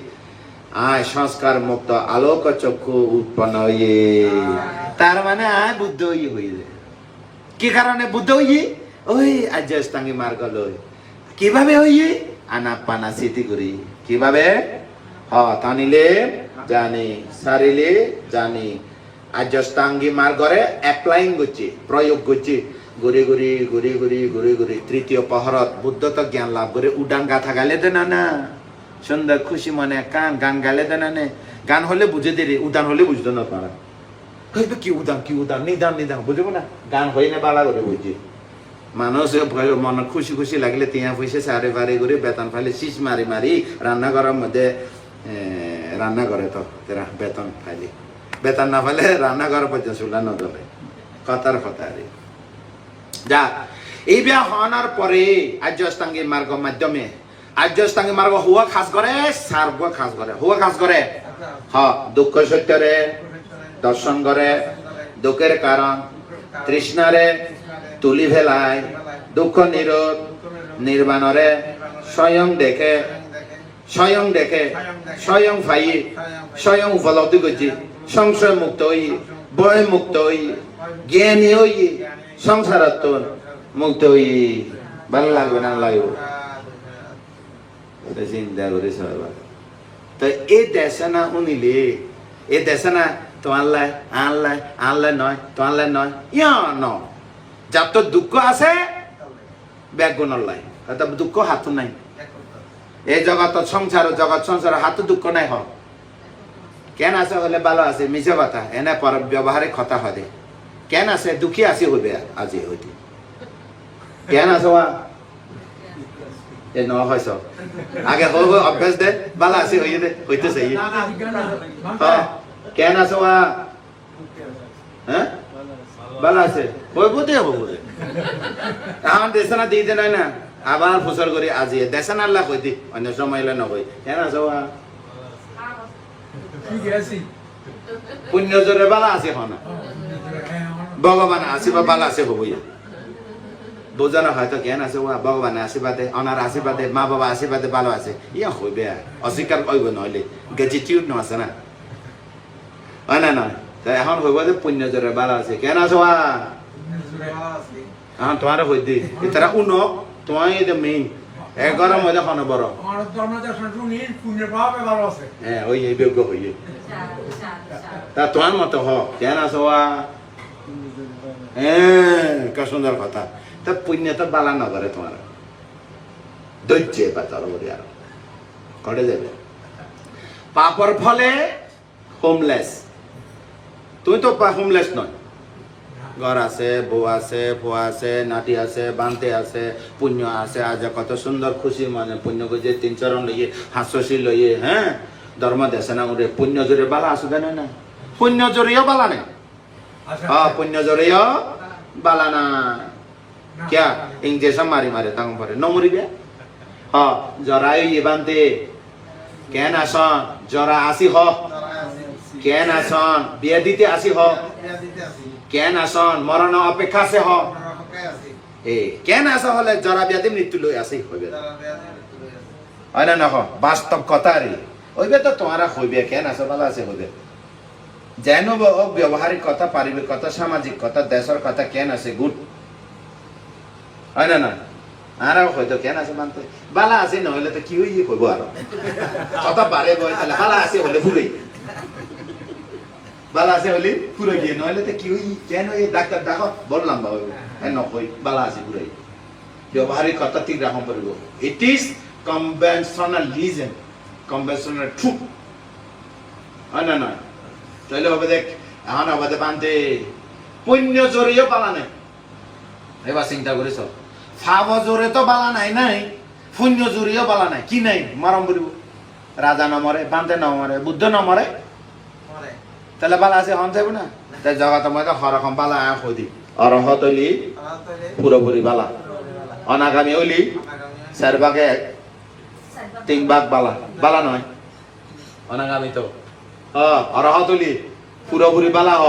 সংস্কার মুক্ত আলোক চক্ষু উৎপন্ন হয়ে তার মানে বুদ্ধ হয়ে যায় কি কারণে বুদ্ধ হয়ে ওই আর্যষ্টাঙ্গী মার্গ লই কিভাবে হইয়ে আনাপানা স্মৃতি করি কিভাবে টানিলে জানি সারিলে জানি আর্যষ্টাঙ্গী মার্গরে অ্যাপ্লাইং করছি প্রয়োগ করছি ঘুরে ঘুরি ঘুরি ঘুরি ঘুরে ঘুরি তৃতীয় পহরত বুদ্ধ তো জ্ঞান লাভ করে উডান গাথা গালে দেনা না সুন্দর খুশি মনে গান গালে দেনা নে গান হলে বুঝে দিলি উদান হলে বুঝতো না তারা কইবে কি উদান নিদান বুঝবো না গান হই না বালা করে বুঝি মানুষ মনে খুশি খুশি লাগলে তিয়া পয়সা সারে বারে করে বেতন ফাইলে শীষ মারি মারি রান্না করার মধ্যে রান্না করে তো তেরা বেতন ফাইলি বেতন না ফাইলে রান্না করার পর্যন্ত চুলা নজলে কথার কথা রে যা এই বিয়া হওয়ার পরে আর্যষ্টাঙ্গী মার্গ মাধ্যমে আর্যষ্টাঙ্গী মার্গ হুয়া খাস করে সার্গ খাস করে হুয়া খাস করে দুঃখ সত্যরে দর্শন করে দুঃখের কারণ তৃষ্ণারে তুলি ভেলায় দুঃখ নিরোধ নির্বাণরে স্বয়ং দেখে স্বয়ং ভাই স্বয়ং উপলব্ধি করছি সংশয় মুক্ত হই ভয় মুক্ত হই জ্ঞানী হই সংসারত্ব মুক্ত হই ভালো লাগবে না লাগবে চিন্তা করে সবাই তো এই দেশনা উনিলে এই দেশনা তোমার আনলাই নয় ইয়া ন যার তো দুঃখ আছে ব্যাগুণর লাই দুঃখ হাতু নাই এই জগৎ সংসার হাতু দুঃখ নাই হ কেন আছে হলে ভালো আছে মিছে কথা এনে পর ব্যবহারে কথা হবে কেন আছে দুঃখী আছে হইবে আজি হইতে কেন আছে এ ন হয়ছ আগে অভ্যাস দে ভালো আছে হইয়ে দে হইতেছে কেন আছে হ্যাঁ ভালো আছে হইব দে হবো আমার দেশনা দিয়ে দে নাই না আবার ফুসল করি আজি দেশনা আল্লাহ কই দি অন্য সময় নকই কেন আছে পুণ্য জোরে ভালো আছে হনা ভগবান আশীর্বাদ ভালো আছে হবই বোঝানো হয়তো জ্ঞান আছে ভগবানের আশীর্বাদে অনার আশীর্বাদে মা বাবা আশীর্বাদে ভালো আছে ইয়া হইবে অস্বীকার করব নহলে গ্যাটিটিউড ন আছে না হয় না নয় তাই এখন হইব যে পুণ্য জোরে ভালো আছে কেন আছে এখন তোমার হই দি তারা উন তোমার মেইন এগারো মধ্যে খন বড় হ্যাঁ ওই এই যোগ্য হইয়ে তা তোমার মতো হ কেন আছে কা সুন্দর কথা তা পুণ্য তো বালা না করে তোমার ধৈর্য পাতার বলি আর করে যাবে পাপর ফলে হোমলেস তুই তো হোমলেস নয় ঘর আছে বউ আছে ফুয়া আছে নাতি আছে বান্তে আছে পুণ্য আছে আজ কত সুন্দর খুশি মানে পুণ্য গুজে তিন চরণ লইয়ে হাস্যশী লইয়ে হ্যাঁ ধর্ম দেশে না উঠে পুণ্য জোরে বালা আসু দেন না পুণ্য জোরেও বালা নেই পুণ্য জোরেও বালা না क्या इंजेक्शन मारी मारे तांग परे न मरिबे जरायु ये बांते केन आसन जरा आसी हो केन आसन बिया दिते आसी हो केन आसन मरण अपेक्षा से हो केन आसन हले जरा ब्याधि मृत्यु लई आसी होबे आना न हो वास्तव कथा रे ओइबे तो तुम्हारा होबे केन आसन वाला আছে होबे যেন ব্যবহারিক কথা পারিবারিক কথা সামাজিক কথা দেশের কথা কেন আছে গুড হয় না না আর হয়তো কেন আছে মানতে বালা আছে নহলে তো কি হই কইব আর কথা বারে বই তাহলে বালা আছে হলে পুরো বালা আছে হলে পুরো গিয়ে নহলে তো কি হই কেন এই ডাক্তার দেখো বললাম বাবা এ নকই বালা আছে পুরো ব্যবহারিক কথা ঠিক রাখম পড়ব ইট ইজ কনভেনশনালিজম কনভেনশনাল ট্রুথ হয় না না তাহলে হবে দেখ এখন হবে বানতে পুণ্য জড়িয়ে পালা নাই এবার চিন্তা করেছ ফাব জোরে তো বালা নাই নাই শূন্য জোরিও বালা নাই কি নাই মারম বলিব রাজা নমরে বান্ধে নমরে বুদ্ধ নমরে তাহলে বালা আছে হন থাকবে না তাই জগত মধ্যে হরকম বালা হদি অরহত হইলি পুরোপুরি বালা অনাগামী হইলি 4 ভাগে 3 ভাগ বালা বালা নয় অনাগামী তো অরহত হইলি পুরোপুরি বালা হ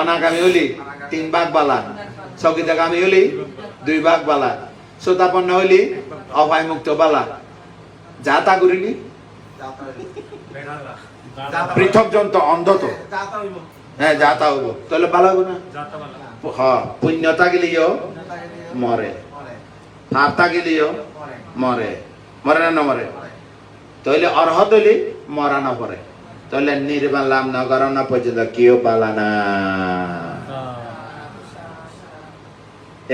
অনাগামী হইলি 3 ভাগ বালা সগিতাগামী হইলি 2 ভাগ বালা শ্রোতাপন্ন হইলি অভয় মুক্ত বালা যাতা করিলি পৃথক যন্ত্র অন্ধ তো হ্যাঁ যাতা হইব তাহলে বালা হইব না হ্যাঁ পুণ্যতা গেলিও মরে পাপতা গেলিও মরে মরে না মরে তাহলে অর্হত হইলি মরা না পরে তাহলে নির্বাণ লাভ না করা না পর্যন্ত কেউ পালা না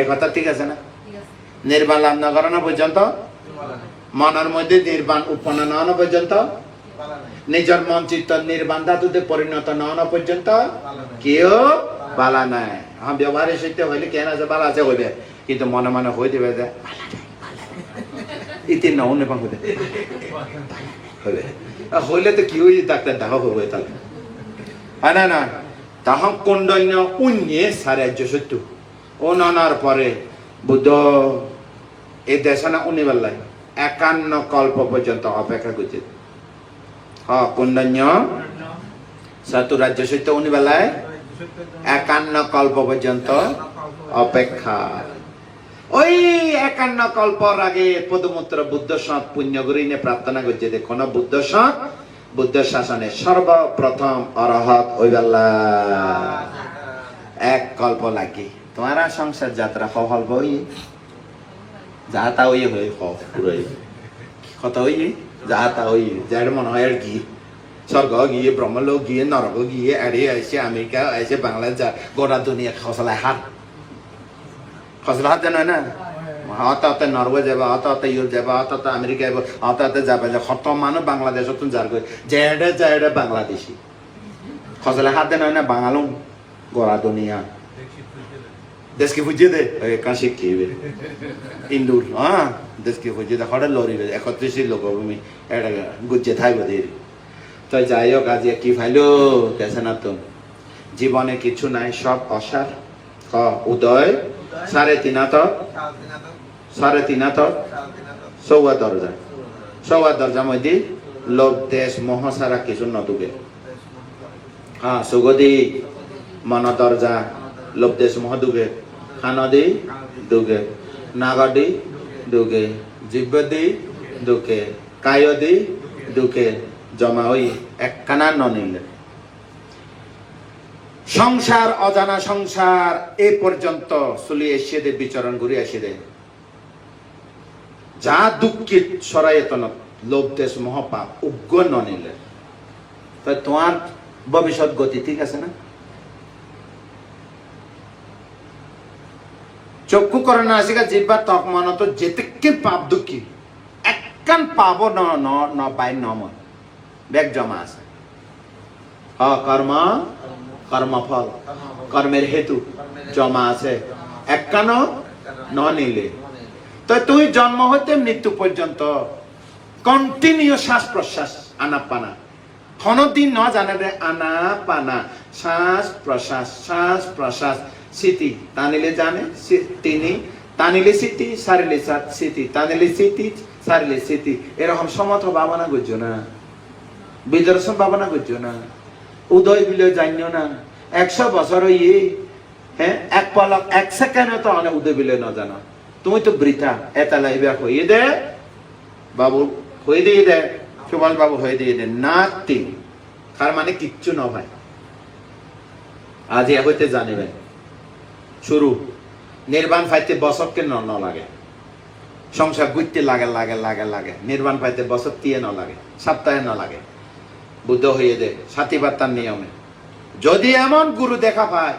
এ কথা ঠিক আছে না নির্বাণ লাভ না করা না পর্যন্ত মনের মধ্যে নির্বাণ উৎপন্ন না হওয়া পর্যন্ত নিজের মন চিত্ত নির্বাণ ধাতুতে পরিণত না হওয়া পর্যন্ত কেউ বালা নাই হ্যাঁ ব্যবহারের সহিত হইলে কেন আছে বালা আছে হইবে কিন্তু মনে মনে হয়ে দেবে যে ইতি না অন্য পাং হইবে হইবে হইলে তো কি হই ডাক্তার দেখা হইবে তাহলে হ্যাঁ না না তাহা কুণ্ডন্য উন্নে সারাজ্য সত্য ও নানার পরে বুদ্ধ এই দেশে না উনি বেলায় 51 কল্প পর্যন্ত অপেক্ষা করছে হ্যাঁ কুণ্ডন্য চতুরাজ্য সত্য উনি বেলায় 51 কল্প পর্যন্ত অপেক্ষা ওই 51 কল্পর আগে পদমূত্র বুদ্ধ সৎ পুণ্য গরিনে প্রার্থনা করছে দেখো না বুদ্ধ সৎ বুদ্ধ শাসনে সর্বপ্রথম অরহত ওই বেলা 1 কল্প লাগে তোমারা সংসার যাত্রা সফল হই যাতা হই হই পুরোই কথা হই যাতা হই যার মনে হয় আর কি স্বর্গ গিয়ে ব্রহ্মলোক গিয়ে নরক গিয়ে আরে এসে আমেরিকা এসে বাংলাদেশ যা গোটা দুনিয়া খসলায় হাত জানো না হতে হতে নরওয়ে যাবা হতে হতে ইউরোপ যাবা হতে হতে আমেরিকা যাবা হতে হতে যাবে যে কত মানুষ বাংলাদেশ যার করে জেডে বাংলাদেশি খসলায় হাত দেন না বাঙালুম গোড়া দুনিয়া দেশকে বুঝিয়ে দে কাশি খেয়ে ইন্দুর হ্যাঁ দেশকে বুঝিয়ে দে হঠাৎ লড়িবে 31 লোক ভূমি এটা গুজে থাকবে দের তো যাই হোক আজ কি ফাইলো কেসে না তো জীবনে কিছু নাই সব অসার উদয় 3.5 সৌয়া দরজা মধ্যে লোভ দেশ মোহ সারা কিছু নতুকে হ্যাঁ সুগদি মন দরজা লোভ দেশ মোহ দুগে খানদি দুগে নাগদি দুগে জিব্বদি দুকে কায়দি দুকে জমা হই একখানা ননিলে সংসার অজানা সংসার এ পর্যন্ত চলি এসে দে বিচরণ ঘুরে এসে দে যা দুঃখিত সরায়তন লোভ দেশ মহাপাপ উগ্র ননিলে তাই তোমার ভবিষ্যৎ গতি ঠিক আছে না চক্ষু করে না আসিকা জিব্বা তক মন তো যেতে পাপ দুঃখী একখান পাব ন পাই নমন ব্যাগ জমা আছে কর্মফল কর্মের হেতু জমা আছে একখানো ন নিলে তো তুই জন্ম হইতে মৃত্যু পর্যন্ত কন্টিনিউ শ্বাস প্রশ্বাস আনা পানা কোনদিন ন জানে রে আনা পানা শ্বাস প্রশ্বাস স্মৃতি টানিলে জানে তিনি টানিলে স্মৃতি সারিলে স্মৃতি টানিলে স্মৃতি সারিলে স্মৃতি এরকম সমর্থ ভাবনা করছো না বিদর্শন ভাবনা করছো না উদয় বিলয় জানিও না 100 বছর ইয়ে হ্যাঁ 1 পলক 1 সেকেন্ডে তো অনেক উদয় বিলয় না জানো তুমি তো বৃথা এটা লাইবে হয়ে দে বাবু হয়ে দিয়ে দে সুভাষ বাবু হয়ে দিয়ে দে নাতি তার মানে কিচ্ছু না ভাই আজ এ হইতে জানিবেন শুরু নির্বাণ পাইতে বছরকে ন লাগে সংসার গুইতে লাগে নির্বাণ পাইতে বছর দিয়ে ন লাগে সপ্তাহে ন লাগে বুদ্ধ হয়ে দে সাথী বার্তার নিয়মে যদি এমন গুরু দেখা পায়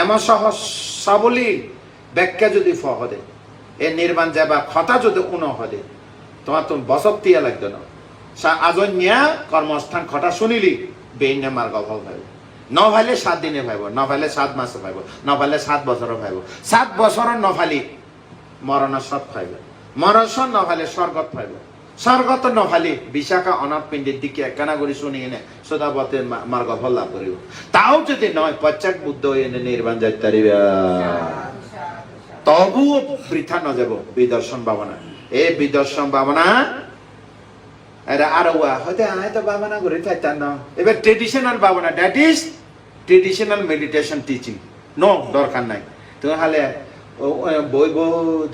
এমন সহজ সাবলীল ব্যাখ্যা যদি ফহদে এ নির্বাণ যাবা কথা যদি উন হদে তোমার তো বছর দিয়ে লাগতো না আজন্যা কর্মস্থান খটা শুনিলি বেইনে মার্গ ফল ভাইব ন ভাইলে 7 দিনে ভাইব ন ভাইলে 7 মাসে ভাইব ন ভাইলে 7 বছর ভাইব 7 বছর ন ভালি মরণৰ সৎ পাইব মৰণ নহলে স্বৰ্গত পাইব স্বৰ্গত নহলে বিশাখা অনাথ পিণ্ডিত দিকে একখানা কৰি শুনি এনে সদাপথে মার্গ ফল লাভ করিব তাও যদি নয় পশ্চাৎ বুদ্ধ এনে নির্বাণ যাইতে পারিবে তবুও বৃথা নযাব বিদর্শন ভাবনা এই বিদর্শন ভাবনা এরা আরো হয়তো হয়তো ভাবনা করে থাকতাম না এবার ট্রেডিশনাল ভাবনা that is traditional meditation teaching no দরকার নাই তাহলে বই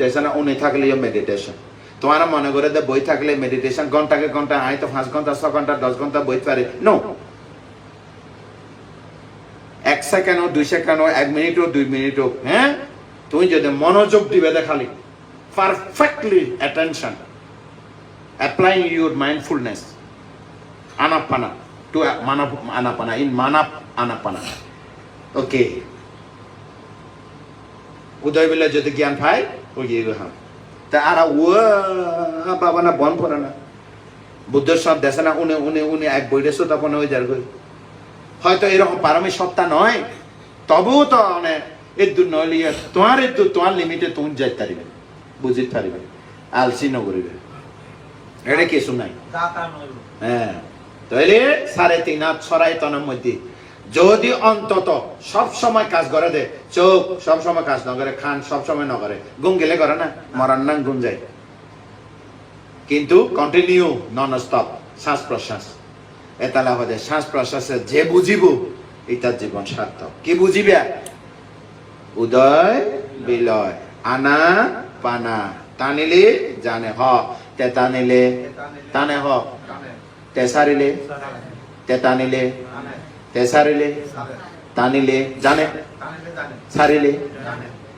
দেশে না উনি থাকলে মেডিটেশন তোমার মনে করে যে বই থাকলে মেডিটেশন ঘন্টাকে ঘন্টা হয়তো 5 ঘন্টা 6 ঘন্টা 10 ঘন্টা বই পারে no 1 second 2 second 1 minute 2 minute হ্যাঁ তুমি যদি মনোযোগ দিবে খালি perfectly attention applying your mindfulness anapana to anapana in anapana okay উদয় বেলা যদি জ্ঞান পায় ওই হাম তা আর বাবা না বন পড়ে না বুদ্ধের সব দেশে না উনি উনি উনি এক বইটা শ্রোতাপন হয়ে যার হয়তো এরকম পারমিক সত্তা নয় তবুও তো অনেক এদূর নইলে তোমার এদূর তোমার লিমিটে তুমি যাইতে পারিবে বুঝিতে পারিবে আলসি নগরিবে এটা কিছু নাই হ্যাঁ তাইলে 3.5 হাত সরাইতনের মধ্যে যদি অন্তত সব সময় কাজ করে দে চোখ সব সময় কাজ না করে খান সব সময় না করে ঘুম গেলে করে না মরার নাম ঘুম যায় কিন্তু কন্টিনিউ নন স্টপ শ্বাস প্রশ্বাস এতালা হদে শ্বাস প্রশ্বাসে যে বুঝিব এটার জীবন সার্থক কি বুঝিবে উদয় বিলয় আনা পানা টানিলে জানে হ তে টানিলে টানে হ তে সারিলে তে টানিলে তে সারিলে টানিলে জানে সারিলে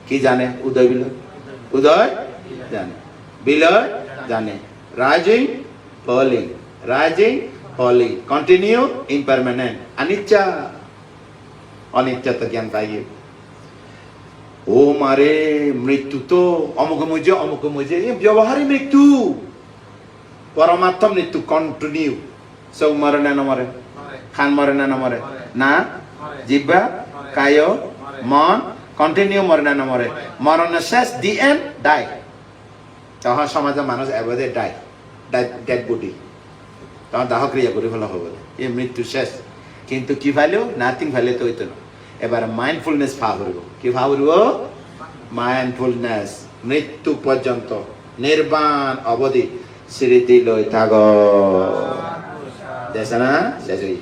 কি জানে উদয় বিলয় উদয় জানে বিলয় জানে rising falling rising falling continue impermanent অনিচ্ছা অনিচ্ছা জ্ঞান পাইয়ে ও মারে মৃত্যু তো অমুক মজে ব্যবহারিক মৃত্যু পরমাত্ম মৃত্যু কন্টিনিউ সব মরে না মরে খান মরে না মরে না জিব্বা কায় মন কন্টিনিউ মরে না মরে মরণ শেষ দি এন্ড ডাই তখন সমাজে মানুষ এভাবে ডাই ডেড বডি তখন দাহ ক্রিয়া করে ফেলা হবে এই মৃত্যু শেষ কিন্তু কি ভালো নাথিং ভালো তো হইতো না এবার মাইন্ডফুলনেস পা করব কি ভাবব মাইন্ডফুলনেস মৃত্যু পর্যন্ত নির্বাণ অবধি স্মৃতি লই থাক দেশ না শেষ হই